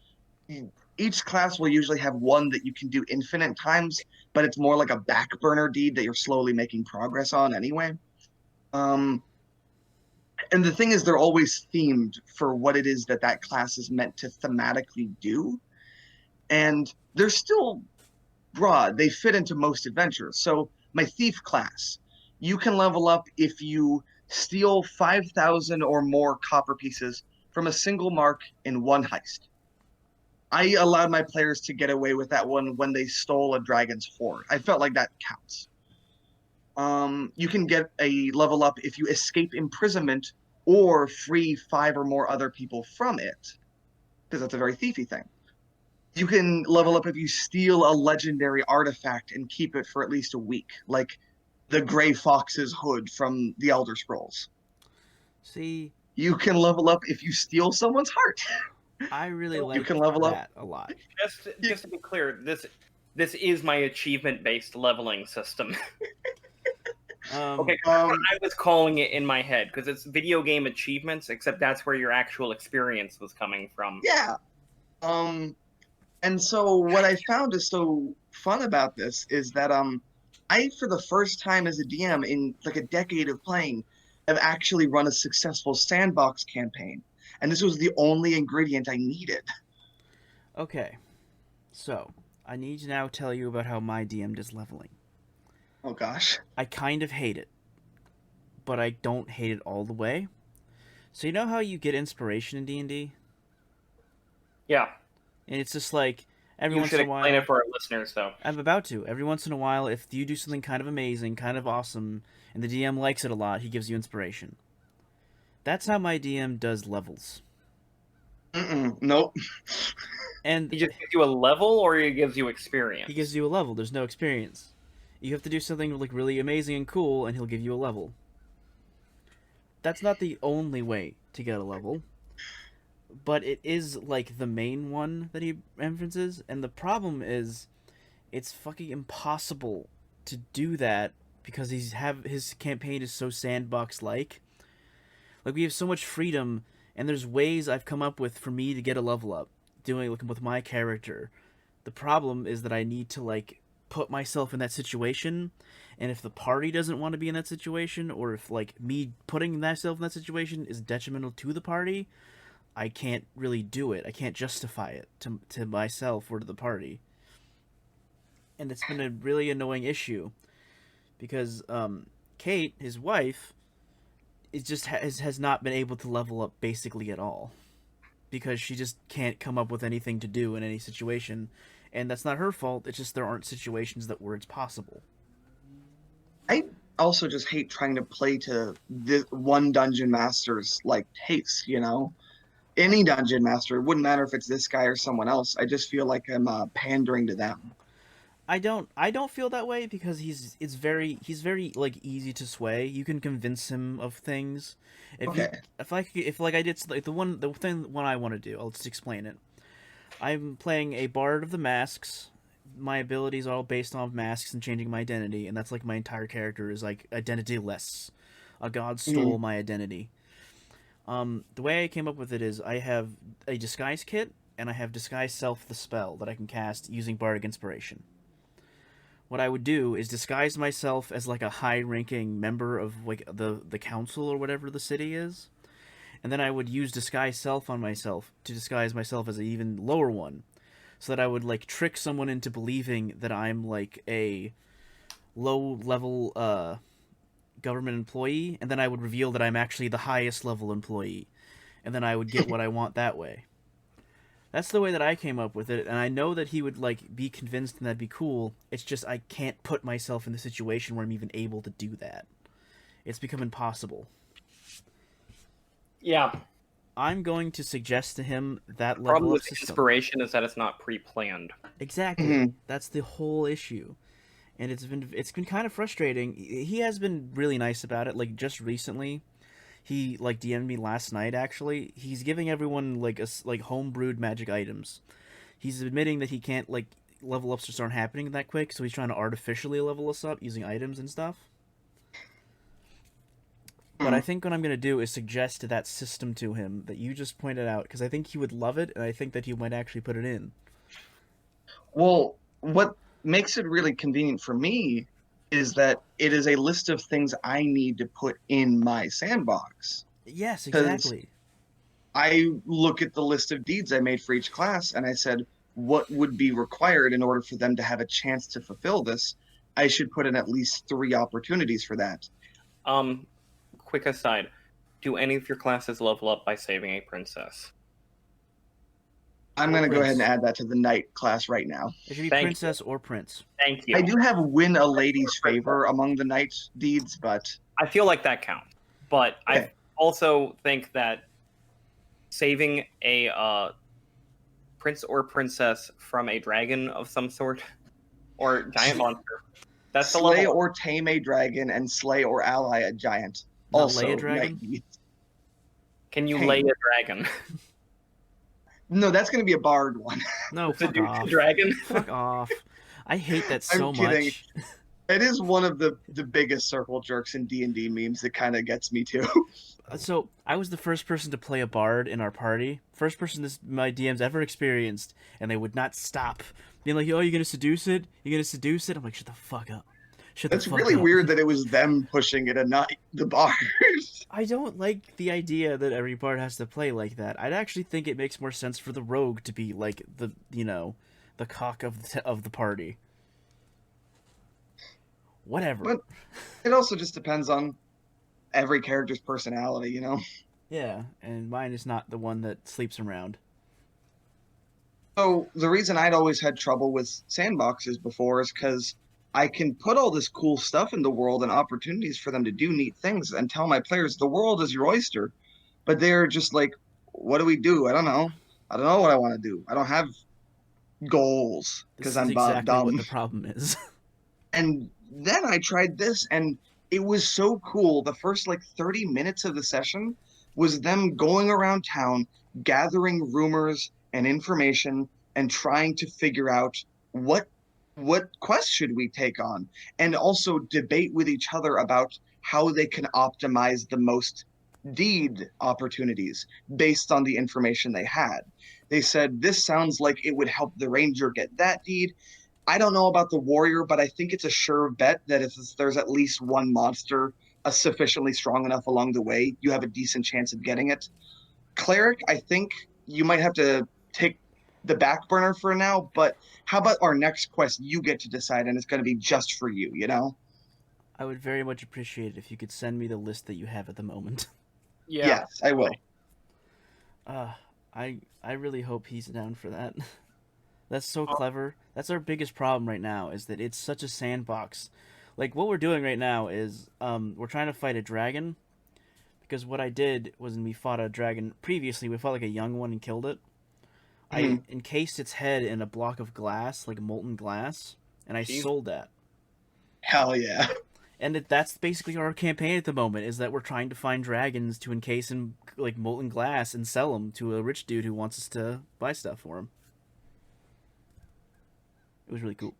Each class will usually have one that you can do infinite times, but it's more like a back burner deed that you're slowly making progress on anyway. And the thing is, they're always themed for what it is that that class is meant to thematically do. And they're still broad. They fit into most adventures. So my thief class, you can level up if you steal 5,000 or more copper pieces from a single mark in one heist. I allowed my players to get away with that one when they stole a dragon's hoard. I felt like that counts. You can get a level up if you escape imprisonment or free 5 or more other people from it. because that's a very thiefy thing. You can level up if you steal a legendary artifact and keep it for at least a week, like the Gray Fox's hood from the Elder Scrolls. See, You can level up if you steal someone's heart. I really You like can level up. that a lot. Just to be clear, this is my achievement-based leveling system. Okay, I was calling it in my head because it's video game achievements, except that's where your actual experience was coming from. Yeah. And so what I found is so fun about this is that I, for the first time as a DM in like a decade of playing, have actually run a successful sandbox campaign. And this was the only ingredient I needed. Okay, so I need to now tell you about how my DM does leveling. Oh gosh. I kind of hate it, but I don't hate it all the way. So you know how you get inspiration in D&D? Yeah. And it's just like every You once should in a while. explain it for our listeners, though. I'm about to. Every once in a while, if you do something kind of amazing, kind of awesome, and the DM likes it a lot, he gives you inspiration. That's how my DM does levels. Nope. And He just gives you a level, or he gives you experience? he gives you a level. There's no experience. You have to do something like really amazing and cool, and he'll give you a level. That's not the only way to get a level, but it is like the main one that he references. And the problem is, it's fucking impossible to do that because his campaign is so sandbox-like. Like, we have so much freedom, and there's ways I've come up with for me to get a level up, doing like with my character. The problem is that I need to like put myself in that situation, and if the party doesn't want to be in that situation, or if like me putting myself in that situation is detrimental to the party, I can't really do it. I can't justify it to myself or to the party. And it's been a really annoying issue because Kate, his wife, has not been able to level up basically at all because she just can't come up with anything to do in any situation. And that's not her fault. It's just there aren't situations where it's possible. I also just hate trying to play to this one dungeon master's like taste, you know? Any dungeon master, it wouldn't matter if it's this guy or someone else. I just feel like I'm pandering to them. I don't feel that way because he's very like easy to sway. You can convince him of things. If I did like the one I want to do, I'll just explain it. I'm playing a Bard of the Masks. My abilities are all based on masks and changing my identity, and that's like my entire character is like identityless. A god stole my identity. The way I came up with it is I have a disguise kit, and I have Disguise Self the spell that I can cast using Bardic Inspiration. What I would do is disguise myself as like a high-ranking member of like the council or whatever the city is, and then I would use Disguise Self on myself to disguise myself as an even lower one, so that I would like trick someone into believing that I'm like a low-level government employee, and then I would reveal that I'm actually the highest level employee, and then I would get what I want that way. That's the way that I came up with it, and I know that he would like be convinced and that'd be cool. It's just I can't put myself in the situation where I'm even able to do that. It's become impossible. Yeah. I'm going to suggest to him that level Problem of with system. inspiration is that it's not pre-planned. Exactly. That's the whole issue. And it's been kind of frustrating. He has been really nice about it. Like just recently, he like DM'd me last night. Actually, he's giving everyone like homebrewed magic items. He's admitting that he can't like level ups just aren't happening that quick, so he's trying to artificially level us up using items and stuff. But I think what I'm gonna do is suggest that system to him that you just pointed out because I think he would love it, and I think that he might actually put it in. Well, what makes it really convenient for me is that it is a list of things I need to put in my sandbox. Yes, exactly. I look at the list of deeds I made for each class, and I said, what would be required in order for them to have a chance to fulfill this? I should put in at least 3 opportunities for that. Quick aside, do any of your classes level up by saving a princess? I'm going to go ahead and add that to the knight class right now. It should be princess or prince. Thank you. I do have win a lady's favor among the knight deeds, but I feel like that counts. But Okay. I also think that saving a prince or princess from a dragon of some sort or giant monster. That's the Slay level. or tame a dragon and slay or ally a giant. Not Also, lay a dragon? night beats. Can you Tame. lay a dragon? No, that's going to be a bard one. No, fuck Seduce off. a dragon? Fuck off. I hate that I'm so kidding. much. It is one of the biggest circle jerks in D&D memes that kind of gets me too. So I was the first person to play a bard in our party. First person my DMs ever experienced, and they would not stop being like, "Oh, you're gonna seduce it? You're gonna seduce it?" I'm like, "Shut the fuck up." It's really weird that it was them pushing it and not the bard. I don't like the idea that every bard has to play like that. I'd actually think it makes more sense for the rogue to be like the cock of the party. Whatever. But it also just depends on every character's personality, you know? Yeah, and mine is not the one that sleeps around. So the reason I'd always had trouble with sandboxes before is because I can put all this cool stuff in the world and opportunities for them to do neat things and tell my players the world is your oyster. But they're just like, what do we do? I don't know. I don't know what I want to do. I don't have goals because I'm exactly dumb. what the problem is. And then I tried this, and it was so cool. The first 30 minutes of the session was them going around town, gathering rumors and information, and trying to figure out what quest should we take on, and also debate with each other about how they can optimize the most deed opportunities based on the information they had. They said, this sounds like it would help the ranger get that deed. I don't know about the warrior, but I think it's a sure bet that if there's at least one monster sufficiently strong enough along the way, you have a decent chance of getting it. Cleric, I think you might have to take the back burner for now, but how about our next quest you get to decide, and it's going to be just for you, you know? I would very much appreciate it if you could send me the list that you have at the moment. Yeah. Yes, I will. I really hope he's down for that. That's so clever. That's our biggest problem right now, is that it's such a sandbox. Like, what we're doing right now is we're trying to fight a dragon, because what I did was when we fought a dragon previously, we fought like a young one and killed it. I encased its head in a block of glass, like molten glass, and I sold that. Hell yeah. And that's basically our campaign at the moment, is that we're trying to find dragons to encase in like molten glass and sell them to a rich dude who wants us to buy stuff for him. It was really cool.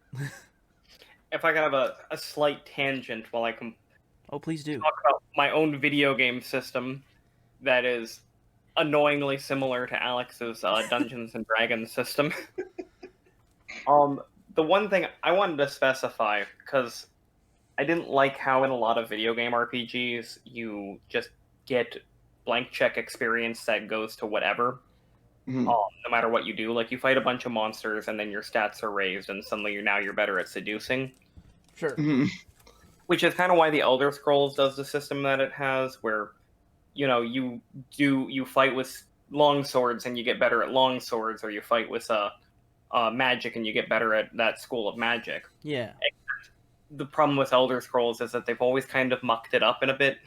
If I could have a slight tangent while I can Oh, please do. talk about my own video game system that is annoyingly similar to Alex's Dungeons and Dragons system. The one thing I wanted to specify, because I didn't like how in a lot of video game RPGs you just get blank check experience that goes to whatever. No matter what you do. Like, you fight a bunch of monsters and then your stats are raised and suddenly you're better at seducing. Sure. Which is kind of why the Elder Scrolls does the system that it has, where you fight with long swords and you get better at long swords, or you fight with magic and you get better at that school of magic. Yeah. The problem with Elder Scrolls is that they've always kind of mucked it up in a bit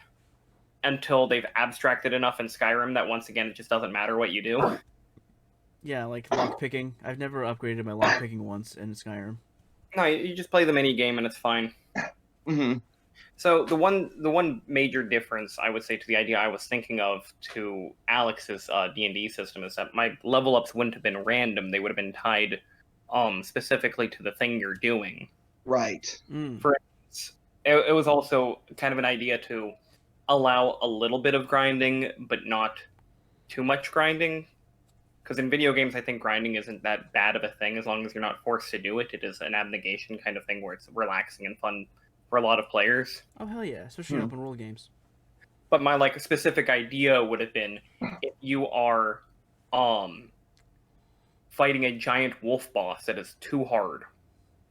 until they've abstracted enough in Skyrim that once again it just doesn't matter what you do. Yeah, like lockpicking. I've never upgraded my lockpicking once in Skyrim. No, you just play the mini game and it's fine. So the one major difference I would say to the idea I was thinking of to Alex's D&D system is that my level ups wouldn't have been random; they would have been tied specifically to the thing you're doing. Right. For instance, it was also kind of an idea to allow a little bit of grinding, but not too much grinding. Because in video games, I think grinding isn't that bad of a thing as long as you're not forced to do it. It is an abnegation kind of thing where it's relaxing and fun for a lot of players. Oh, hell yeah, especially in open world games. But my specific idea would have been, if you are fighting a giant wolf boss that is too hard,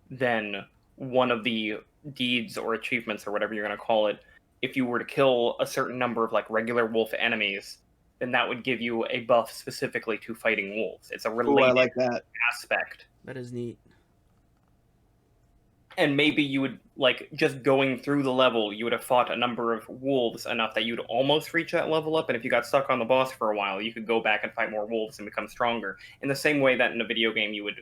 then one of the deeds or achievements or whatever you're going to call it, if you were to kill a certain number of regular wolf enemies, then that would give you a buff specifically to fighting wolves. It's a related I like that aspect. That is neat. And maybe you would, like, just going through the level, you would have fought a number of wolves enough that you'd almost reach that level up, and if you got stuck on the boss for a while, you could go back and fight more wolves and become stronger. In the same way that in a video game you would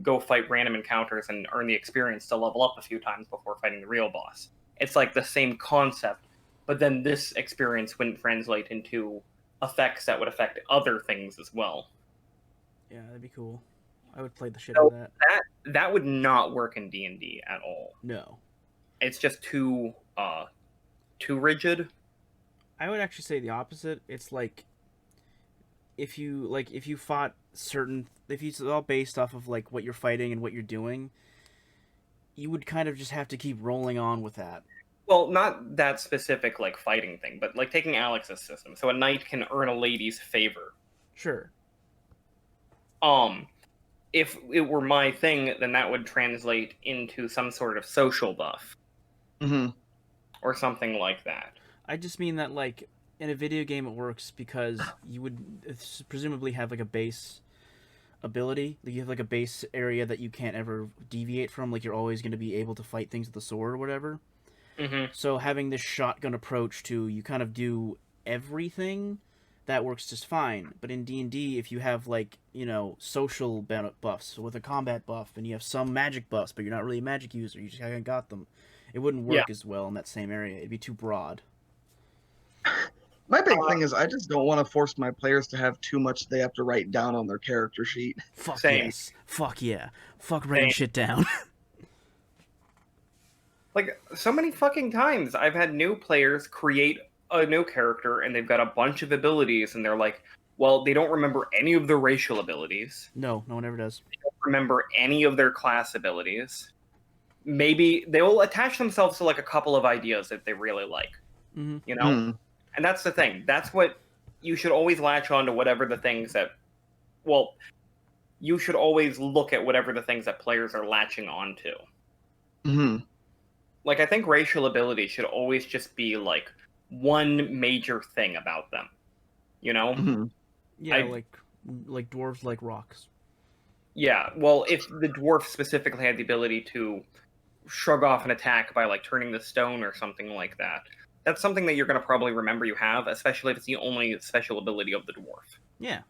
go fight random encounters and earn the experience to level up a few times before fighting the real boss. It's like the same concept, but then this experience wouldn't translate into effects that would affect other things as well. Yeah, that'd be cool. I would play the shit So out of that. that would not work in D&D at all. No. It's just too rigid. I would actually say the opposite. It's like if you fought if it's all based off of like what you're fighting and what you're doing, you would kind of just have to keep rolling on with that. Well, not that specific like fighting thing, but like taking Alex's system. So a knight can earn a lady's favor. Sure. If it were my thing, then that would translate into some sort of social buff. Mm-hmm. Or something like that. I just mean that, like, in a video game it works because you would presumably have, like, a base ability. Like, you have, like, a base area that you can't ever deviate from. Like, you're always going to be able to fight things with the sword or whatever. Mm-hmm. So having this shotgun approach to you kind of do everything, that works just fine. But in D&D, if you have, like, you know, social buffs with a combat buff, and you have some magic buffs, but you're not really a magic user, you just haven't got them, it wouldn't work as well in that same area. It'd be too broad. My big thing is I just don't want to force my players to have too much they have to write down on their character sheet. Fuck Same. yes. Fuck yeah. Fuck writing shit down. Like, so many fucking times I've had new players create a new character and they've got a bunch of abilities and they're like, well, they don't remember any of their racial abilities. No one ever does. They don't remember any of their class abilities. Maybe they'll attach themselves to like a couple of ideas that they really like. Mm-hmm. You know? And that's the thing. That's what you should always latch on to, whatever the things that, well, you should always look at whatever the things that players are latching onto. Mm-hmm. Like, I think racial ability should always just be like one major thing about them. You know? Mm-hmm. Yeah, like dwarves like rocks. Yeah, well, if the dwarf specifically had the ability to shrug off an attack by like turning the stone or something like that, that's something that you're going to probably remember you have, especially if it's the only special ability of the dwarf. Yeah.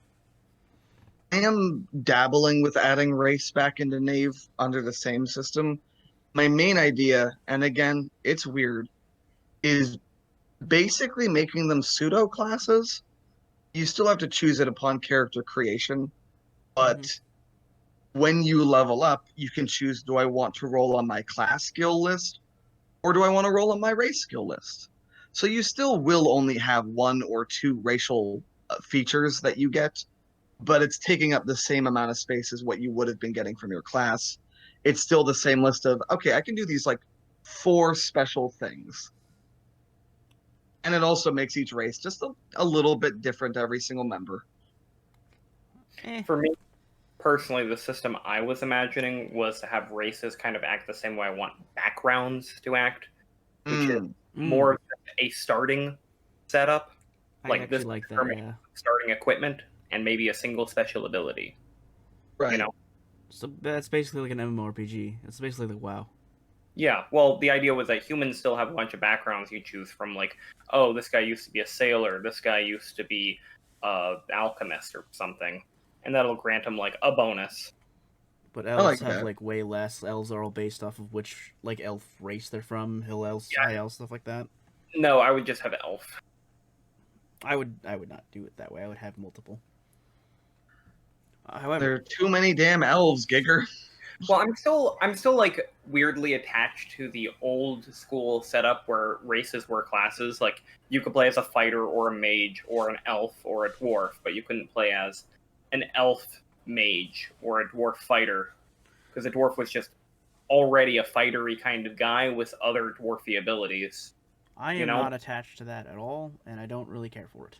I am dabbling with adding race back into Knave under the same system. My main idea, and again, it's weird, is basically making them pseudo classes. You still have to choose it upon character creation, but when you level up, you can choose, do I want to roll on my class skill list, or do I want to roll on my race skill list? So you still will only have one or two racial features that you get, but it's taking up the same amount of space as what you would have been getting from your class. It's still the same list of, okay, I can do these like 4 special things. And it also makes each race just a little bit different, every single member. For me, personally, the system I was imagining was to have races kind of act the same way I want backgrounds to act, which is more of a starting setup. Like this, like that, yeah. Starting equipment and maybe a single special ability. Right. You know? So that's basically like an MMORPG. It's basically like WoW. Yeah, well, the idea was that humans still have a bunch of backgrounds you choose from, like, oh, this guy used to be a sailor, this guy used to be an alchemist or something, and that'll grant them, like, a bonus. But elves have, like, way less. Elves are all based off of which, like, elf race they're from, hill elves, high elves, stuff like that. No, I would just have elf. I would not do it that way. I would have multiple. However, there are too many damn elves, Giger. Well, I'm still like weirdly attached to the old school setup where races were classes. Like, you could play as a fighter or a mage or an elf or a dwarf, but you couldn't play as an elf mage or a dwarf fighter, because a dwarf was just already a fightery kind of guy with other dwarfy abilities. I am not attached to that at all, and I don't really care for it.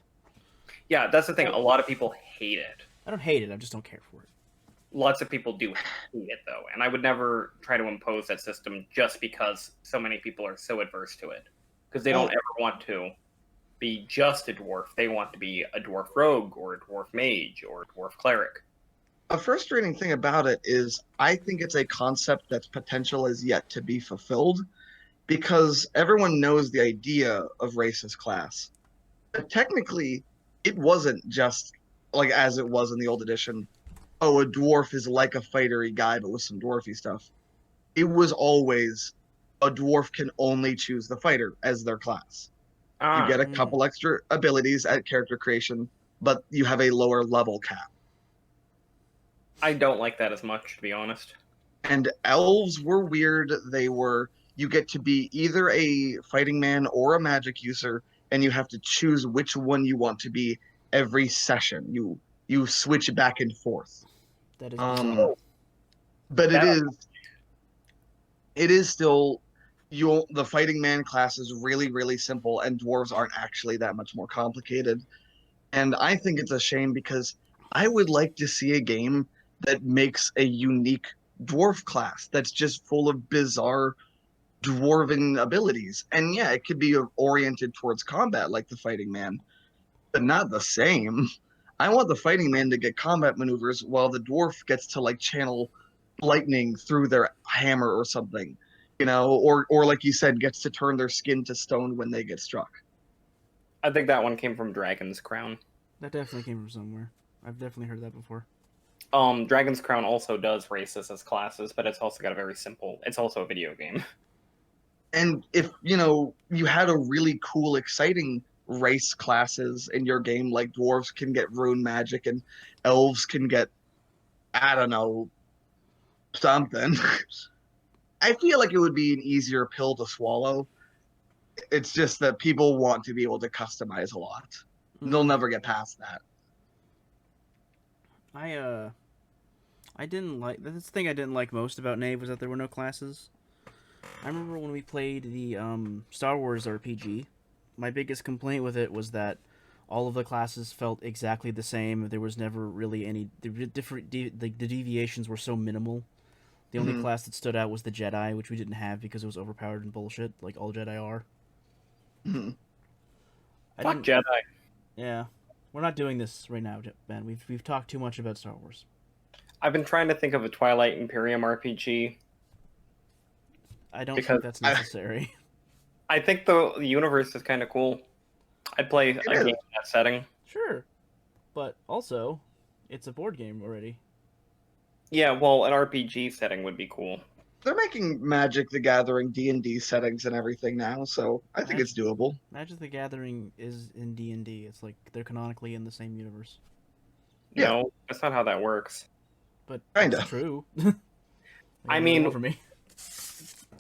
Yeah, that's the thing. A lot of people hate it. I don't hate it. I just don't care for it. Lots of people do hate it, though, and I would never try to impose that system just because so many people are so adverse to it. Because they don't ever want to be just a dwarf. They want to be a dwarf rogue, or a dwarf mage, or a dwarf cleric. A frustrating thing about it is I think it's a concept that's potential is yet to be fulfilled because everyone knows the idea of race as class. But technically, it wasn't just like as it was in the old edition. Oh, a dwarf is like a fightery guy, but with some dwarfy stuff. It was always a dwarf can only choose the fighter as their class. You Ah, get a Mm. couple extra abilities at character creation, but you have a lower level cap. I don't like that as much, to be honest. And elves were weird. You get to be either a fighting man or a magic user, and you have to choose which one you want to be every session. You switch back and forth. That is bizarre. Um, but That it is still you the fighting man class is really, really simple, and dwarves aren't actually that much more complicated. And I think it's a shame because I would like to see a game that makes a unique dwarf class that's just full of bizarre dwarven abilities. And yeah, it could be oriented towards combat like the fighting man, but not the same. I want the fighting man to get combat maneuvers while the dwarf gets to like channel lightning through their hammer or something, or like you said, gets to turn their skin to stone when they get struck. I think that one came from Dragon's Crown. That definitely came from somewhere. I've definitely heard that before. Dragon's Crown also does races as classes, but it's also got a very simple. It's also a video game. And if you had a really cool, exciting race classes in your game, like dwarves can get rune magic and elves can get, I don't know, something. I feel like it would be an easier pill to swallow. It's just that people want to be able to customize a lot. They'll never get past that. I didn't like that's the thing I didn't like most about Nave was that there were no classes. I remember when we played the Star Wars RPG, my biggest complaint with it was that all of the classes felt exactly the same. There was never really any the deviations were so minimal. The only Mhm. class that stood out was the Jedi, which we didn't have because it was overpowered and bullshit, like all Jedi are. Mhm. I Fuck didn't. Jedi. Yeah, we're not doing this right now, man. We've talked too much about Star Wars. I've been trying to think of a Twilight Imperium RPG. I don't Because think that's necessary. I think the universe is kind of cool. I'd play a is. game in that setting. Sure, but also, it's a board game already. Yeah, well, an RPG setting would be cool. They're making Magic the Gathering D&D settings and everything now, so I think it's doable. Magic the Gathering is in D&D. It's like they're canonically in the same universe. Yeah. No, that's not how that works. But Kinda. it's true. I mean- for me.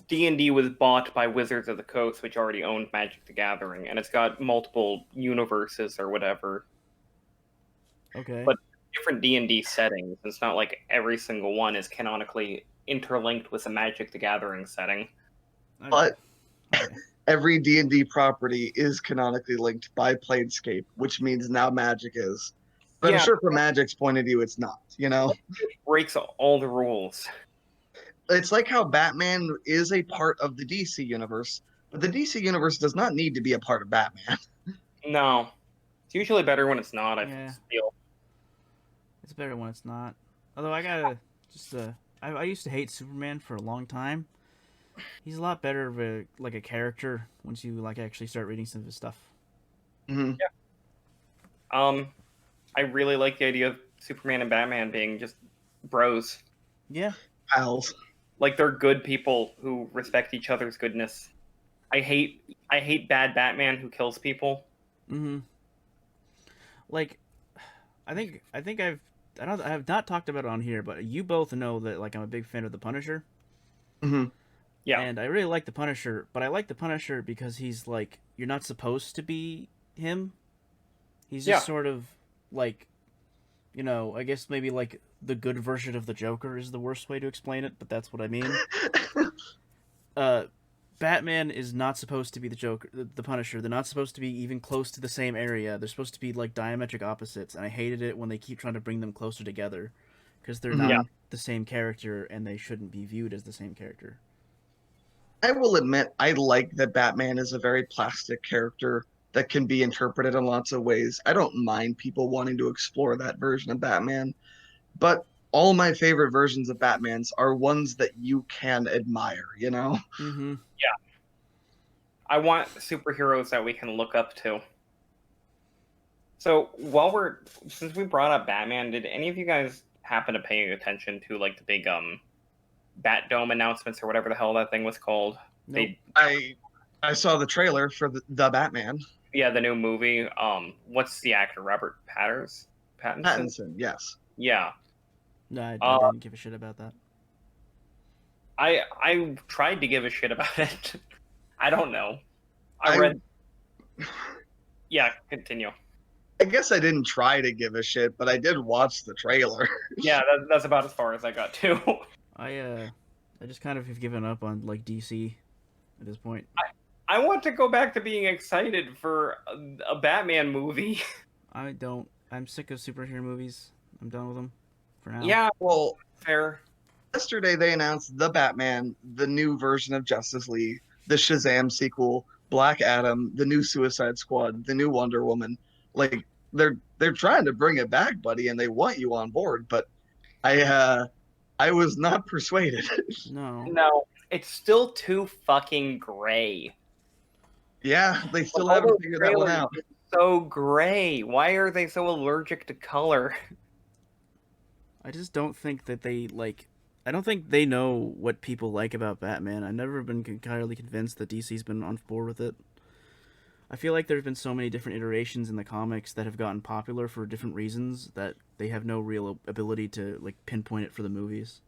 D&D was bought by Wizards of the Coast, which already owned Magic the Gathering, and it's got multiple universes or whatever, Okay. But- different D&D settings. It's not like every single one is canonically interlinked with a Magic the Gathering setting. But Okay. every D&D property is canonically linked by Planescape, which means now Magic is. But Yeah. I'm sure from Magic's point of view, it's not, It breaks all the rules. It's like how Batman is a part of the DC universe, but the DC universe does not need to be a part of Batman. No. It's usually better when it's not, I Yeah. feel. It's better when it's not. Although I gotta just I used to hate Superman for a long time. He's a lot better of a character once you like actually start reading some of his stuff. Mm-hmm. I really like the idea of Superman and Batman being just bros. Yeah. Pals. Like they're good people who respect each other's goodness. I hate bad Batman who kills people. Mm-hmm. Like, I have not talked about it on here, but you both know that like I'm a big fan of the Punisher. Mm-hmm. Yeah. And I really like the Punisher, but I like the Punisher because he's like you're not supposed to be him. He's just Yeah. sort of like, I guess maybe like the good version of the Joker is the worst way to explain it, but that's what I mean. Batman is not supposed to be the Joker, the Punisher. They're not supposed to be even close to the same area. They're supposed to be like diametric opposites, and I hated it when they keep trying to bring them closer together because they're not Yeah. the same character and they shouldn't be viewed as the same character. I will admit, I like that Batman is a very plastic character that can be interpreted in lots of ways. I don't mind people wanting to explore that version of Batman, but all my favorite versions of Batman's are ones that you can admire, you know? Mm-hmm. I want superheroes that we can look up to. So since we brought up Batman, did any of you guys happen to pay attention to like the big Bat Dome announcements or whatever the hell that thing was called? Nope. I saw the trailer for the Batman. Yeah, the new movie. What's the actor? Robert Pattinson? Pattinson, yes. Yeah. No, I didn't give a shit about that. I tried to give a shit about it. I don't know. I read. Yeah, continue. I guess I didn't try to give a shit, but I did watch the trailer. Yeah, that's about as far as I got too. I just kind of have given up on like DC at this point. I want to go back to being excited for a Batman movie. I don't. I'm sick of superhero movies. I'm done with them for now. Yeah, Well, fair. yesterday they announced the Batman, the new version of Justice League, the Shazam sequel, Black Adam, the new Suicide Squad, the new Wonder Woman. Like they're trying to bring it back, buddy, and they want you on board. But I was not persuaded. No, it's still too fucking gray. Yeah, they still haven't figured that one out. So gray. Why are they so allergic to color? I just don't think that they like. I don't think they know what people like about Batman. I've never been entirely convinced that DC's been on board with it. I feel like there's been so many different iterations in the comics that have gotten popular for different reasons that they have no real ability to like pinpoint it for the movies.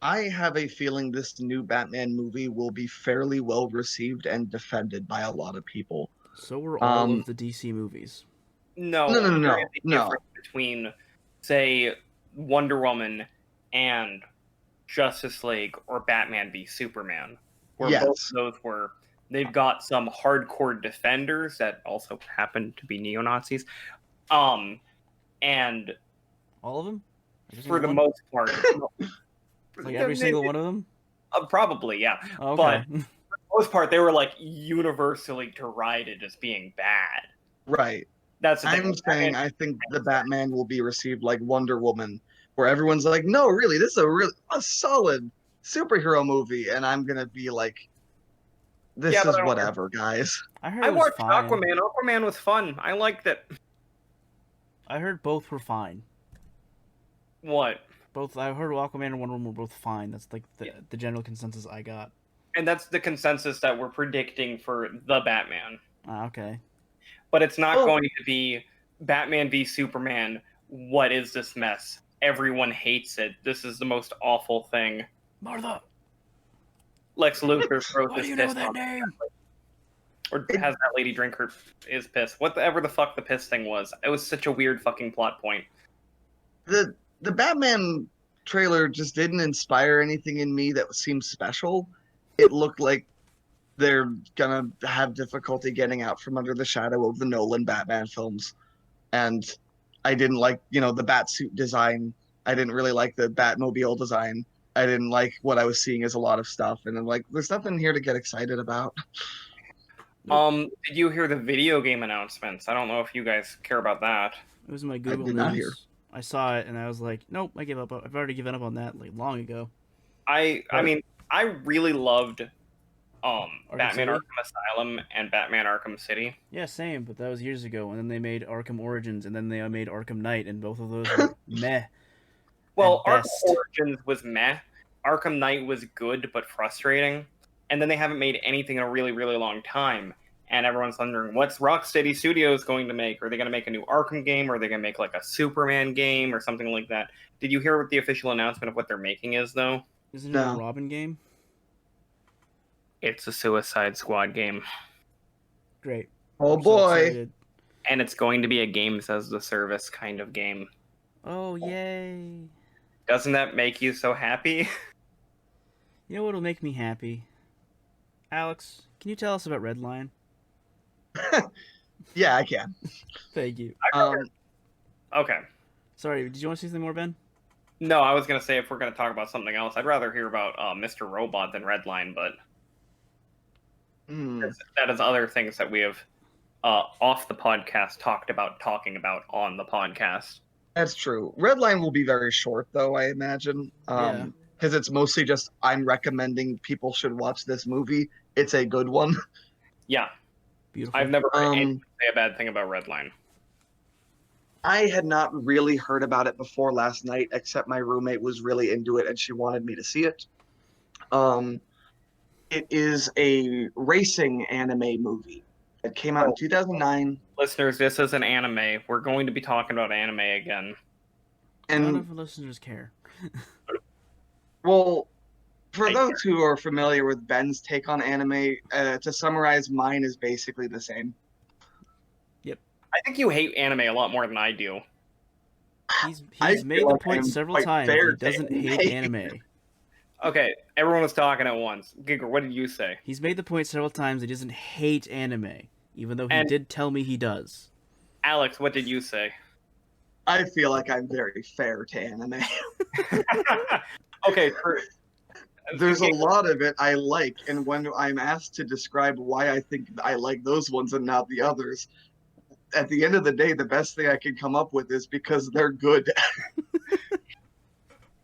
I have a feeling this new Batman movie will be fairly well received and defended by a lot of people. So were all of the DC movies. No. No. Difference between, say, Wonder Woman and Justice League or Batman v Superman, where Yes. both of those they've got some hardcore defenders that also happen to be neo-Nazis, and All of them? for the most part, like every single one of them? Probably, yeah. Oh, But okay. for the most part, they were like universally derided as being bad. Right. That's the thing. I'm saying I think the Batman will be received like Wonder Woman, where everyone's like, no, really, this is a solid superhero movie. And I'm going to be like, this Yeah, but is I don't- whatever, guys. I heard I it was watched fine. Aquaman. Aquaman was fun. I liked it. I heard both were fine. What? Both. I heard Aquaman and Wonder Woman were both fine. That's like the general consensus I got. And that's the consensus that we're predicting for the Batman. Okay. But it's not Oh. going to be Batman v Superman. What is this mess? Everyone hates it. This is the most awful thing. Martha! Lex Luthor throws Why his do you know piss that on, name? or has that lady drink his piss. Whatever the fuck the piss thing was. It was such a weird fucking plot point. The Batman trailer just didn't inspire anything in me that seemed special. It looked like they're gonna have difficulty getting out from under the shadow of the Nolan Batman films. And I didn't like, the Batsuit design. I didn't really like the Batmobile design. I didn't like what I was seeing as a lot of stuff. And I'm like, there's nothing here to get excited about. Did you hear the video game announcements? I don't know if you guys care about that. It was in my Google did not hear. News. I saw it and I was like, nope, I give up. I've already given up on that like long ago. I mean, I really loved Batman City? Arkham Asylum and Batman Arkham City. Yeah, same, but that was years ago. And then they made Arkham Origins, and then they made Arkham Knight, and both of those were meh. Well, At Arkham best. Origins was meh. Arkham Knight was good but frustrating. And then they haven't made anything in a really, really long time. And everyone's wondering, what's Rocksteady Studios going to make? Are they going to make a new Arkham game? Or are they going to make like a Superman game or something like that? Did you hear what the official announcement of what they're making is, though? Isn't it No. a Robin game? It's a Suicide Squad game. Great. Oh I'm so boy. excited. And it's going to be a games as the service kind of game. Oh, yay. Doesn't that make you so happy? You know what'll make me happy? Alex, can you tell us about Redline? Yeah, I can. Thank you. Okay. Sorry, did you want to say something more, Ben? No, I was going to say if we're going to talk about something else, I'd rather hear about Mr. Robot than Redline, but that is other things that we have off the podcast talking about on the podcast. That's true. Redline will be very short, though, I imagine. Yeah. Because it's mostly just I'm recommending people should watch this movie. It's a good one. Yeah, Beautiful. I've never heard anyone Um, say a bad thing about Redline. I had not really heard about it before last night, except my roommate was really into it and she wanted me to see it. Um, it is a racing anime movie. It came out in 2009, Listeners, this is an anime. We're going to be talking about anime again. None and of the listeners care. well, for I those who are familiar with Ben's take on anime, to summarize, mine is basically the same. I think you hate anime a lot more than I do. He's I made feel the like point I'm several quite times that fair he to doesn't hate anime. Okay, everyone was talking at once. Giger, what did you say? He's made the point several times that he doesn't hate anime, even though he And- did tell me he does. Alex, what did you say? I feel like I'm very fair to anime. Okay, There's a lot of it I like, and when I'm asked to describe why I think I like those ones and not the others, at the end of the day, the best thing I can come up with is because they're good.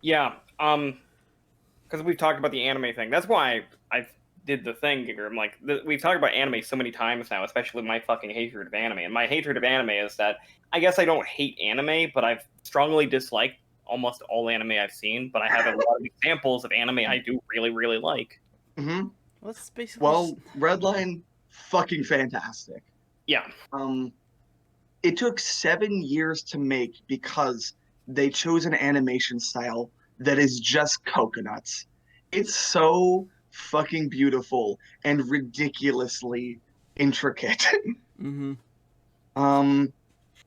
yeah, because we've talked about the anime thing. That's why I did the thing, Giger. I'm like, we've talked about anime so many times now, especially my fucking hatred of anime. And my hatred of anime is that I guess I don't hate anime, but I've strongly disliked almost all anime I've seen. But I have a lot of examples of anime I do really, really like. Hmm. Well, that's basically Well, Redline, fucking fantastic. Yeah, It took 7 years to make because they chose an animation style that is just coconuts. It's so fucking beautiful and ridiculously intricate. Mm-hmm.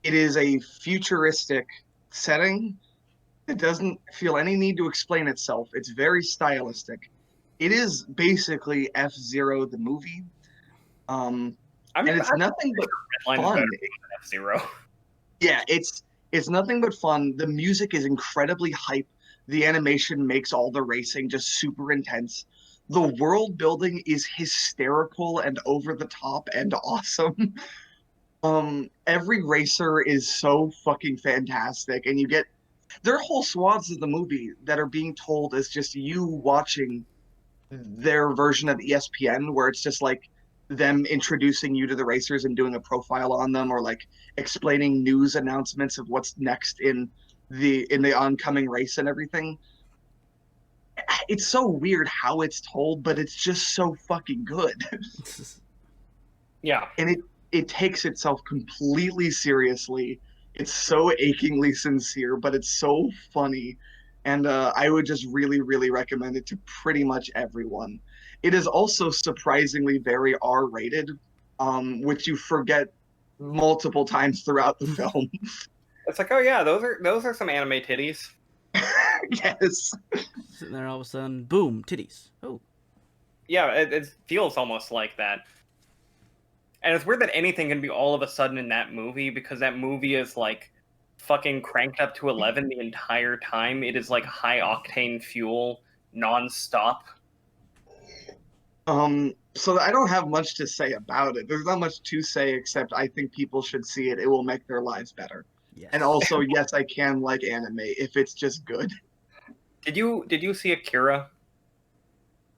It is a futuristic setting. It doesn't feel any need to explain itself. It's very stylistic. It is basically F-Zero the movie. And it's nothing but fun. F-Zero. Yeah, it's nothing but fun. The music is incredibly hype. The animation makes all the racing just super intense. The world building is hysterical and over the top and awesome. Every racer is so fucking fantastic, and you get there are whole swaths of the movie that are being told as just you watching their version of ESPN, where it's just like them introducing you to the racers and doing a profile on them, or like explaining news announcements of what's next in the oncoming race and everything. It's so weird how it's told, but it's just so fucking good. Yeah. And it takes itself completely seriously. It's so achingly sincere, but it's so funny. And I would just really, really recommend it to pretty much everyone. It is also surprisingly very R-rated, which you forget multiple times throughout the film. It's like, oh yeah, those are some anime titties. Yes. Sitting there all of a sudden, boom, titties. Oh. Yeah, it feels almost like that. And it's weird that anything can be all of a sudden in that movie, because that movie is like fucking cranked up to 11 the entire time. It is like high octane fuel nonstop. So I don't have much to say about it. There's not much to say except I think people should see it. It will make their lives better. Yes. And also, yes, I can like anime if it's just good. Did you see Akira?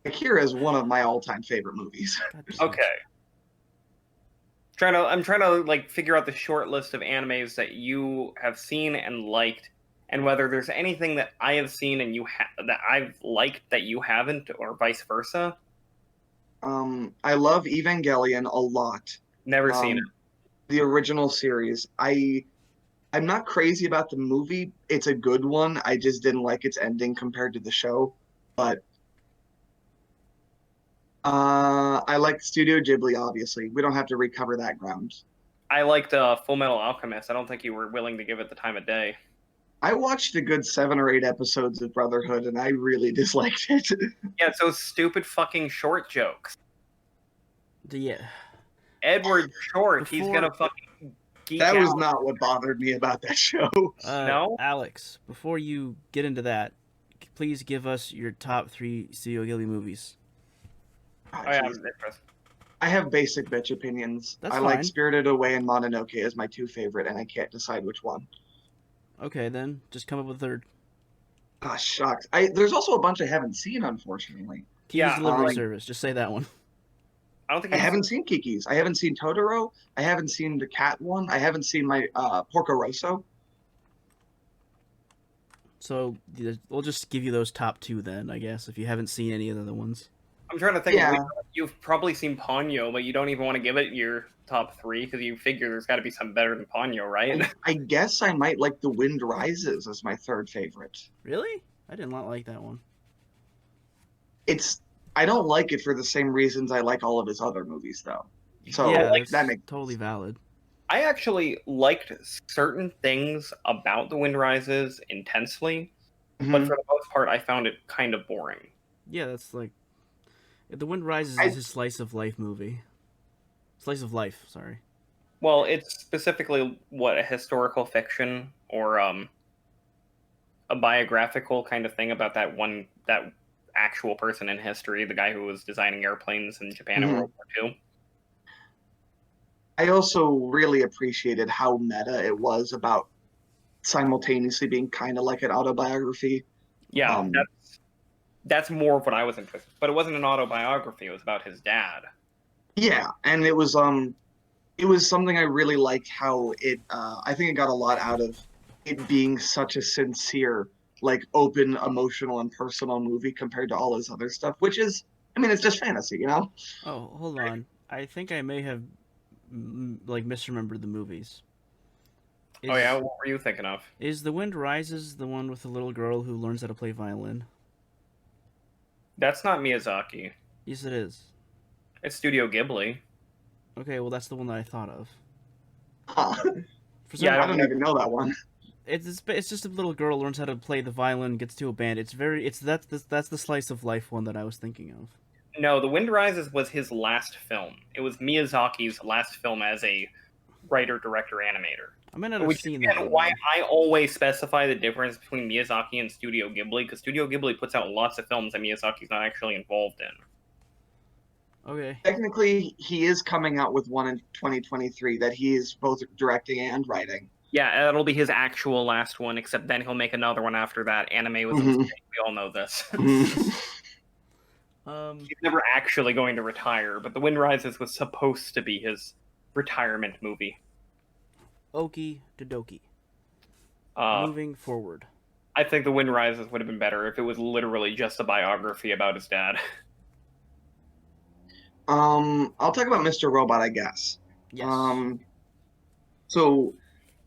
Akira is one of my all-time favorite movies. God damn it. Okay. I'm trying to like figure out the short list of animes that you have seen and liked, and whether there's anything that I have seen and that I've liked that you haven't, or vice versa. I love Evangelion a lot. Never seen it. The original series. I'm not crazy about the movie. It's a good one. I just didn't like its ending compared to the show. But I like Studio Ghibli, obviously. We don't have to recover that ground. I liked Full Metal Alchemist. I don't think you were willing to give it the time of day. I watched a good 7 or 8 episodes of Brotherhood, and I really disliked it. Yeah, it's those stupid fucking short jokes. Yeah. Edward Short, he's Before- gonna fucking geek That was out. not what bothered me about that show. No? Alex, before you get into that, please give us your top 3 Studio Ghibli movies. Oh, Oh yeah, I'm geez. interested. I have basic bitch opinions. That's I like fine. Spirited Away and Mononoke as my 2 favorite, and I can't decide which one. Okay, then just come up with a third. Ah, shucks. There's also a bunch I haven't seen, unfortunately. Kiki's Yeah, Delivery like, Service. Just say that one. I don't think I you've haven't seen Kiki's. I haven't seen Totoro. I haven't seen the cat one. I haven't seen my Porco Rosso. So we'll just give you those top two then, I guess, if you haven't seen any of the other ones. I'm trying to think. Yeah. You've probably seen Ponyo, but you don't even want to give it your top three because you figure there's got to be something better than Ponyo, right? I guess I might like The Wind Rises as my third favorite. Really? I did not like that one. I don't like it for the same reasons I like all of his other movies, though. So yeah, like, that's that makes totally valid. I actually liked certain things about The Wind Rises intensely, but Mhm. for the most part, I found it kind of boring. Yeah, that's like The Wind Rises I- is his slice of life movie. Slice of life, sorry. Well, it's specifically what a historical fiction or a biographical kind of thing about that actual person in history, the guy who was designing airplanes in Japan in Mhm. World War II. I also really appreciated how meta it was about simultaneously being kind of like an autobiography. Yeah, Um, that's more of what I was interested. But it wasn't an autobiography; it was about his dad. Yeah, and it was something I really liked how I think it got a lot out of it being such a sincere, like open, emotional, and personal movie compared to all his other stuff, which is, I mean, it's just fantasy, you know? Oh, hold on. I think I may have like misremembered the movies. Oh yeah, what were you thinking of? Is The Wind Rises the one with the little girl who learns how to play violin? That's not Miyazaki. Yes, it is. It's Studio Ghibli. Okay, well that's the one that I thought of. Huh. For some, Yeah, I don't even know that one. it's just a little girl learns how to play the violin, gets to a band. That's the slice of life one that I was thinking of. No, The Wind Rises was his last film. It was Miyazaki's last film as a writer, director, animator. I might not have Which seen is that one. why I always specify the difference between Miyazaki and Studio Ghibli, because Studio Ghibli puts out lots of films that Miyazaki's not actually involved in. Okay. Technically, he is coming out with one in 2023 that he is both directing and writing. Yeah, that'll be his actual last one, except then he'll make another one after that. Anime was a Mhm. mistake. We all know this. He's never actually going to retire, but The Wind Rises was supposed to be his retirement movie. Okie dokie. Uh, Moving forward. I think The Wind Rises would have been better if it was literally just a biography about his dad. I'll talk about Mr. Robot, I guess. Yes. So,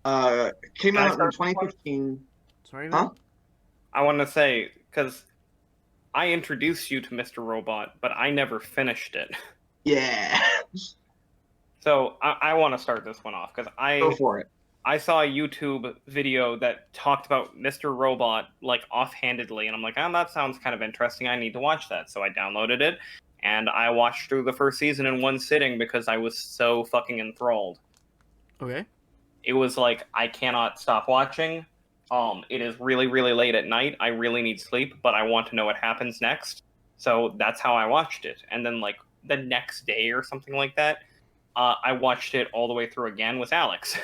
came Can I out in start this one? 2015. Sorry, Huh? man? I want to say, because I introduced you to Mr. Robot, but I never finished it. Yeah, So I want to start this one off, because go for it. I saw a YouTube video that talked about Mr. Robot, like, offhandedly, and I'm like, oh, that sounds kind of interesting. I need to watch that. So I downloaded it, and I watched through the first season in one sitting because I was so fucking enthralled. Okay. It was like, I cannot stop watching. It is really, really late at night. I really need sleep, but I want to know what happens next. So that's how I watched it. And then, like, the next day or something like that, I watched it all the way through again with Alex.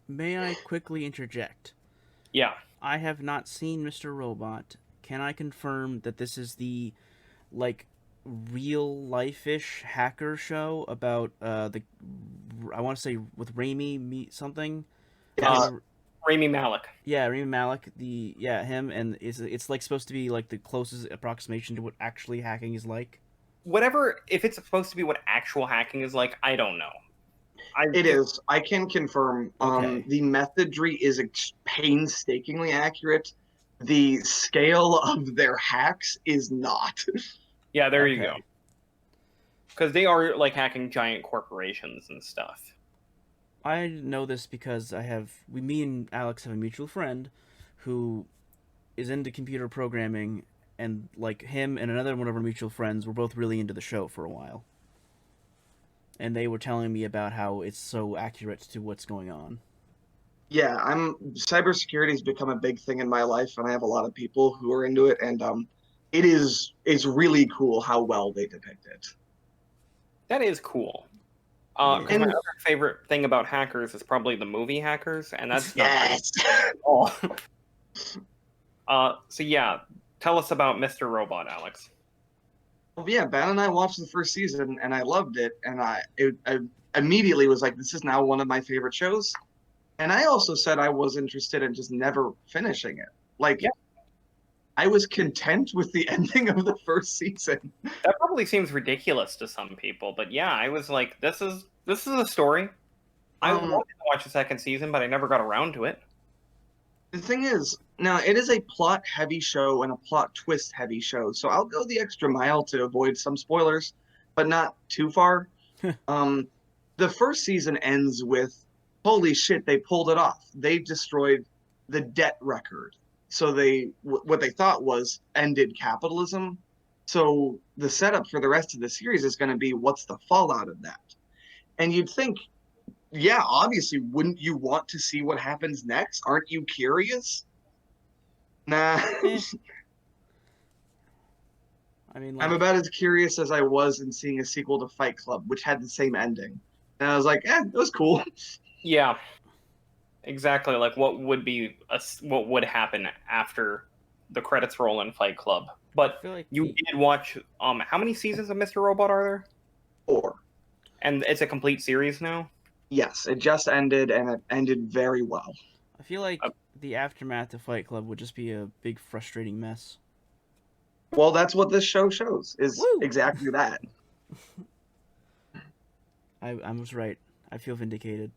May I quickly interject? Yeah. I have not seen Mr. Robot. Can I confirm that this is the, like, real life-ish hacker show about I want to say with something? Yes. Rami Malek. Yeah, Rami Malek, him, and it's like supposed to be like the closest approximation to what actually hacking is like. Whatever, if it's supposed to be what actual hacking is like, I don't know. It is. I can confirm. Okay. The methodry is painstakingly accurate. The scale of their hacks is not. Yeah, there you Okay. go. Because they are, like, hacking giant corporations and stuff. I know this because me and Alex have a mutual friend who is into computer programming, and like him and another one of our mutual friends were both really into the show for a while. And they were telling me about how it's so accurate to what's going on. Yeah, cybersecurity has become a big thing in my life, and I have a lot of people who are into it, and it's really cool how well they depict it. That is cool. Because my And- other favorite thing about Hackers is probably the movie Hackers, and that's not Yes. at all. So yeah, tell us about Mr. Robot, Alex. Well, yeah, Ben and I watched the first season and I loved it, and I immediately was like, this is now one of my favorite shows. And I also said I was interested in just never finishing it. Like, Yeah. I was content with the ending of the first season. That probably seems ridiculous to some people, but yeah, I was like, this is a story. I wanted to watch the second season, but I never got around to it. The thing is, now it is a plot heavy show and a plot twist heavy show, so I'll go the extra mile to avoid some spoilers, but not too far. The first season ends with, holy shit, they pulled it off. They destroyed the debt record. So what they thought was ended capitalism. So the setup for the rest of the series is going to be, what's the fallout of that? And you'd think, yeah, obviously, wouldn't you want to see what happens next? Aren't you curious? Nah. I mean, I'm about as curious as I was in seeing a sequel to Fight Club, which had the same ending. And I was like, it was cool. Yeah, exactly. Like, what would happen after the credits roll in Fight Club? But feel like you did watch. How many seasons of Mr. Robot are there? 4. And it's a complete series now. Yes, it just ended, and it ended very well. I feel like the aftermath of Fight Club would just be a big frustrating mess. Well, that's what this show shows, is Woo! exactly that. I was right. I feel vindicated.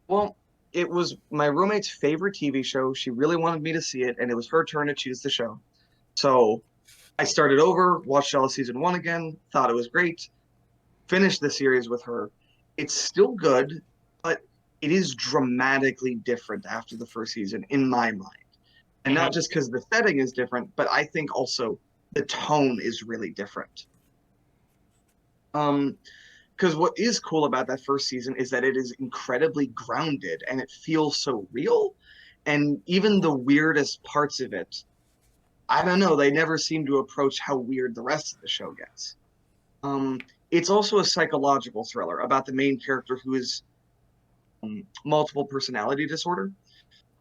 Well, it was my roommate's favorite TV show. She really wanted me to see it, and it was her turn to choose the show. So I started over, watched all of season 1 again, thought it was great, finished the series with her. It's still good, but it is dramatically different after the first season, in my mind. And not just because the setting is different, but I think also the tone is really different. Because what is cool about that first season is that it is incredibly grounded and it feels so real. And even the weirdest parts of it, I don't know, they never seem to approach how weird the rest of the show gets. It's also a psychological thriller about the main character who is multiple personality disorder,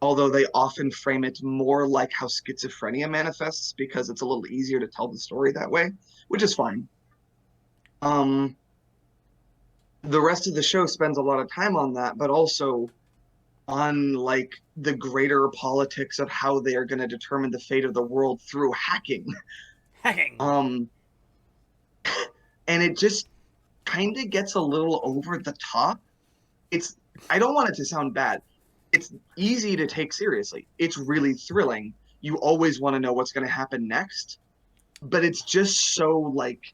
although they often frame it more like how schizophrenia manifests because it's a little easier to tell the story that way, which is fine. The rest of the show spends a lot of time on that, but also on like the greater politics of how they are going to determine the fate of the world through hacking. Hacking. And it just kind of gets a little over the top. I don't want it to sound bad. It's easy to take seriously. It's really thrilling. You always want to know what's going to happen next, but it's just so like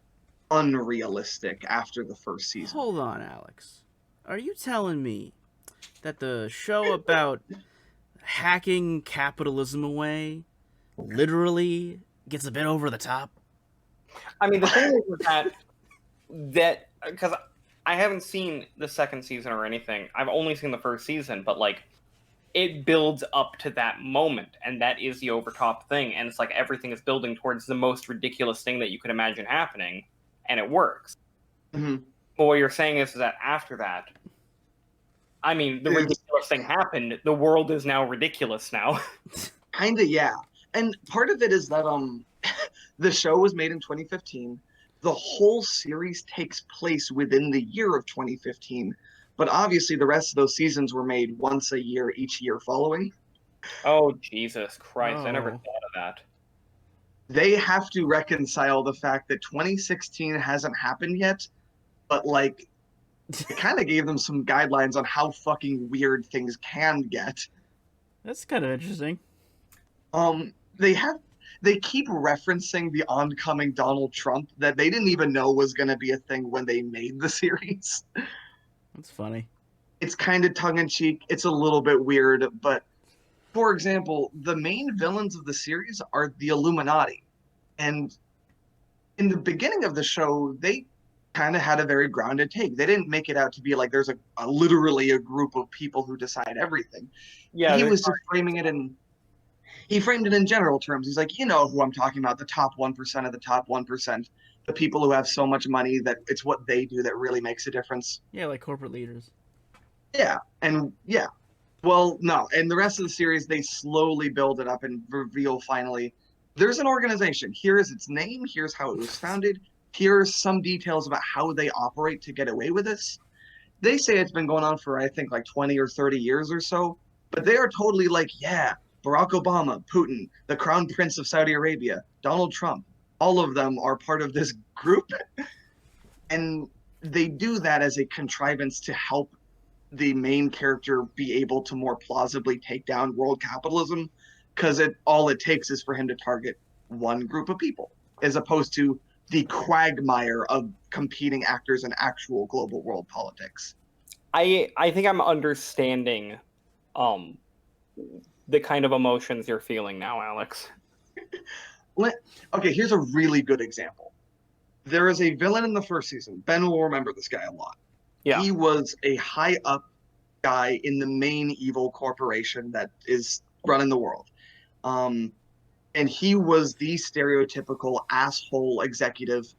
unrealistic after the first season. Hold on, Alex. Are you telling me that the show about hacking capitalism away literally gets a bit over the top? I mean, the thing is that because I haven't seen the second season or anything. I've only seen the first season, but like it builds up to that moment, and that is the overtop thing. And it's like everything is building towards the most ridiculous thing that you could imagine happening, and it works. Mm-hmm. But what you're saying is that after that, I mean, the ridiculous thing happened. The world is now ridiculous now. Kind of, yeah. And part of it is that the show was made in 2015. The whole series takes place within the year of 2015, but obviously the rest of those seasons were made once a year, each year following. Oh, Jesus Christ. I never Oh. thought of that. They have to reconcile the fact that 2016 hasn't happened yet, but like it kind of gave them some guidelines on how fucking weird things can get. That's kind of interesting. They keep referencing the oncoming Donald Trump that they didn't even know was going to be a thing when they made the series. That's funny. It's kind of tongue-in-cheek. It's a little bit weird, but for example, the main villains of the series are the Illuminati. And in the beginning of the show, they kind of had a very grounded take. They didn't make it out to be like there's literally a group of people who decide everything. Yeah, He was just framing it in he framed it in general terms. He's like, you know who I'm talking about, the top 1% of the top 1%. the people who have so much money that it's what they do that really makes a difference. Yeah, like corporate leaders. Yeah, and yeah. Well, no, and the rest of the series, they slowly build it up and reveal finally there's an organization. Here is its name. Here's how it was founded. Here's some details about how they operate to get away with this. They say it's been going on for, I think, like 20 or 30 years or so, but they are totally like, yeah, Barack Obama, Putin, the Crown Prince of Saudi Arabia, Donald Trump, all of them are part of this group. And they do that as a contrivance to help the main character be able to more plausibly take down world capitalism, because all it takes is for him to target one group of people, as opposed to the quagmire of competing actors in actual global world politics. I think I'm understanding the kind of emotions you're feeling now, Alex. Okay, here's a really good example. There is a villain in the first season. Ben will remember this guy a lot. Yeah. He was a high up guy in the main evil corporation that is running the world. And he was the stereotypical asshole executive,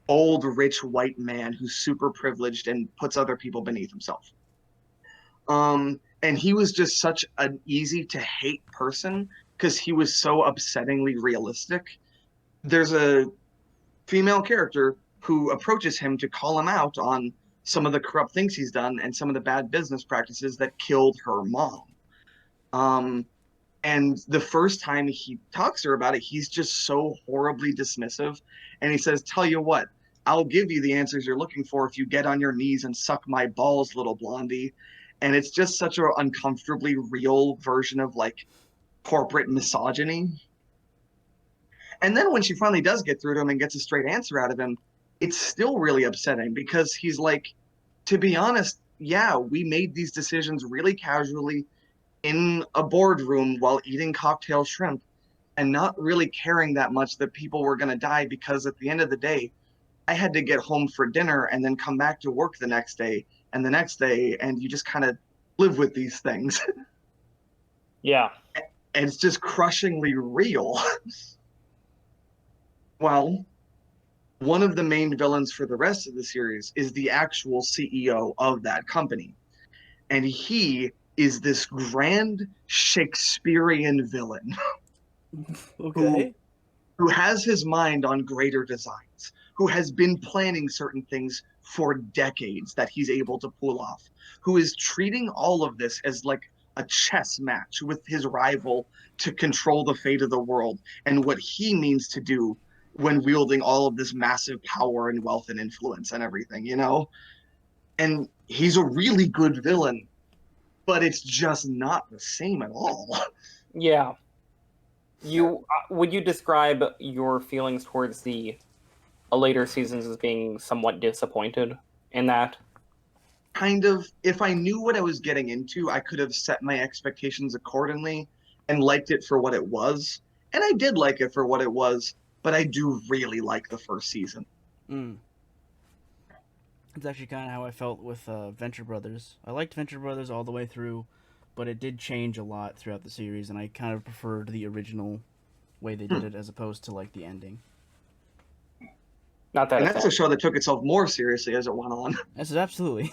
old, rich, white man who's super privileged and puts other people beneath himself. And he was just such an easy to hate person because he was so upsettingly realistic. There's a female character who approaches him to call him out on some of the corrupt things he's done and some of the bad business practices that killed her mom. And the first time he talks to her about it, he's just so horribly dismissive. And he says, tell you what, I'll give you the answers you're looking for if you get on your knees and suck my balls, little blondie. And it's just such an uncomfortably real version of like corporate misogyny. And then when she finally does get through to him and gets a straight answer out of him, it's still really upsetting because he's like, to be honest, yeah, we made these decisions really casually in a boardroom while eating cocktail shrimp and not really caring that much that people were going to die, because at the end of the day, I had to get home for dinner and then come back to work the next day and the next day, and you just kind of live with these things. Yeah. And it's just crushingly real. Well, one of the main villains for the rest of the series is the actual CEO of that company. And he is this grand Shakespearean villain. Okay. Who has his mind on greater designs, who has been planning certain things for decades that he's able to pull off, who is treating all of this as like a chess match with his rival to control the fate of the world and what he means to do when wielding all of this massive power and wealth and influence and everything, you know? And he's a really good villain, but it's just not the same at all. Yeah. Would you describe your feelings towards the later seasons as being somewhat disappointed in that? Kind of. If I knew what I was getting into, I could have set my expectations accordingly and liked it for what it was. And I did like it for what it was, but I do really like the first season. It's actually kind of how I felt with Venture Brothers. I liked Venture Brothers all the way through, but it did change a lot throughout the series, and I kind of preferred the original way they did it as opposed to like the ending. Not that. And that's a show that took itself more seriously as it went on. This is absolutely.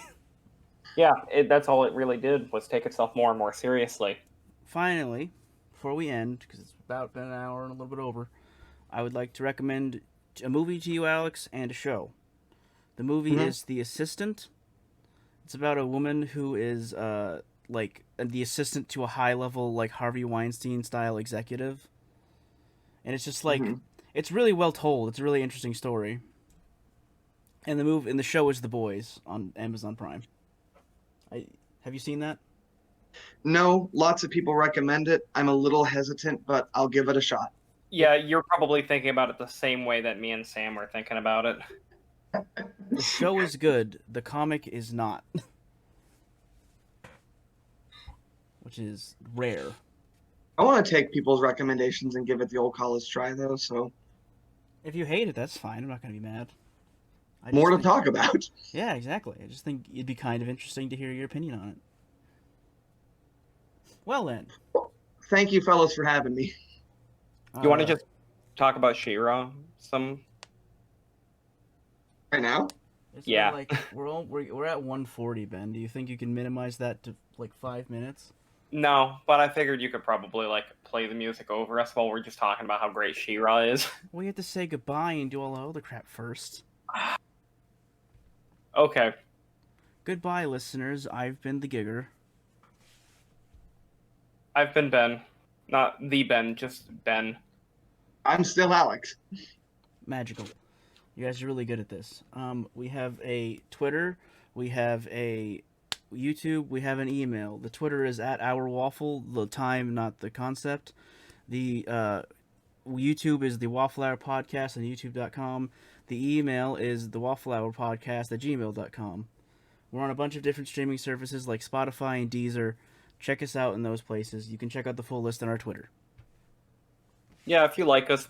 Yeah, that's all it really did, was take itself more and more seriously. Finally, before we end, because it's about been an hour and a little bit over, I would like to recommend a movie to you, Alex, and a show. The movie is The Assistant. It's about a woman who is like the assistant to a high-level like Harvey Weinstein style executive, and it's just like it's really well told. It's a really interesting story. And the show is The Boys on Amazon Prime. Have you seen that? No, lots of people recommend it. I'm a little hesitant, but I'll give it a shot. Yeah, you're probably thinking about it the same way that me and Sam were thinking about it. The show is good. The comic is not. Which is rare. I want to take people's recommendations and give it the old college try, though, so... If you hate it, that's fine. I'm not going to be mad. More to talk about. Yeah, exactly. I just think it'd be kind of interesting to hear your opinion on it. Well, then. Thank you, fellas, for having me. You want to just talk about She-Ra some? Right now? It's Yeah. like we're at 140, Ben. Do you think you can minimize that to like 5 minutes? No, but I figured you could probably like play the music over us while we're just talking about how great She-Ra is. We have to say goodbye and do all the other crap first. Okay. Goodbye, listeners. I've been the Gigger. I've been Ben. Not the Ben, just Ben. I'm still Alex. Magical. You guys are really good at this. We have a Twitter. We have a YouTube. We have an email. The Twitter is at Our Waffle. The time, not the concept. The YouTube is the Waffle Hour Podcast on YouTube.com. The email is the Waffle Hour Podcast at gmail.com. We're on a bunch of different streaming services like Spotify and Deezer. Check us out in those places. You can check out the full list on our Twitter. Yeah, if you like us,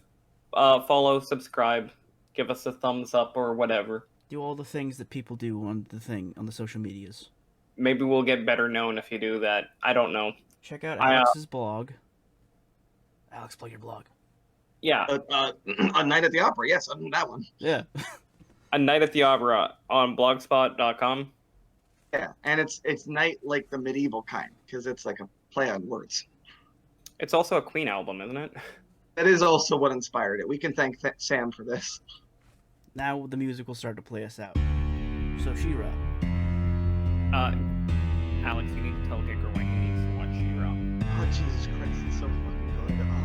follow, subscribe, give us a thumbs up or whatever. Do all the things that people do on the social medias. Maybe we'll get better known if you do that. I don't know. Check out Alex's blog. Alex, plug your blog. Yeah. A Night at the Opera, yes, that one. Yeah. A Night at the Opera on blogspot.com. Yeah, and it's night like the medieval kind, because it's like a play on words. It's also a Queen album, isn't it? That is also what inspired it. We can thank Sam for this. Now the music will start to play us out. So She-Ra. Alex, you need to tell Giger when he needs to watch She-Ra. Oh, Jesus Christ, it's so fucking good.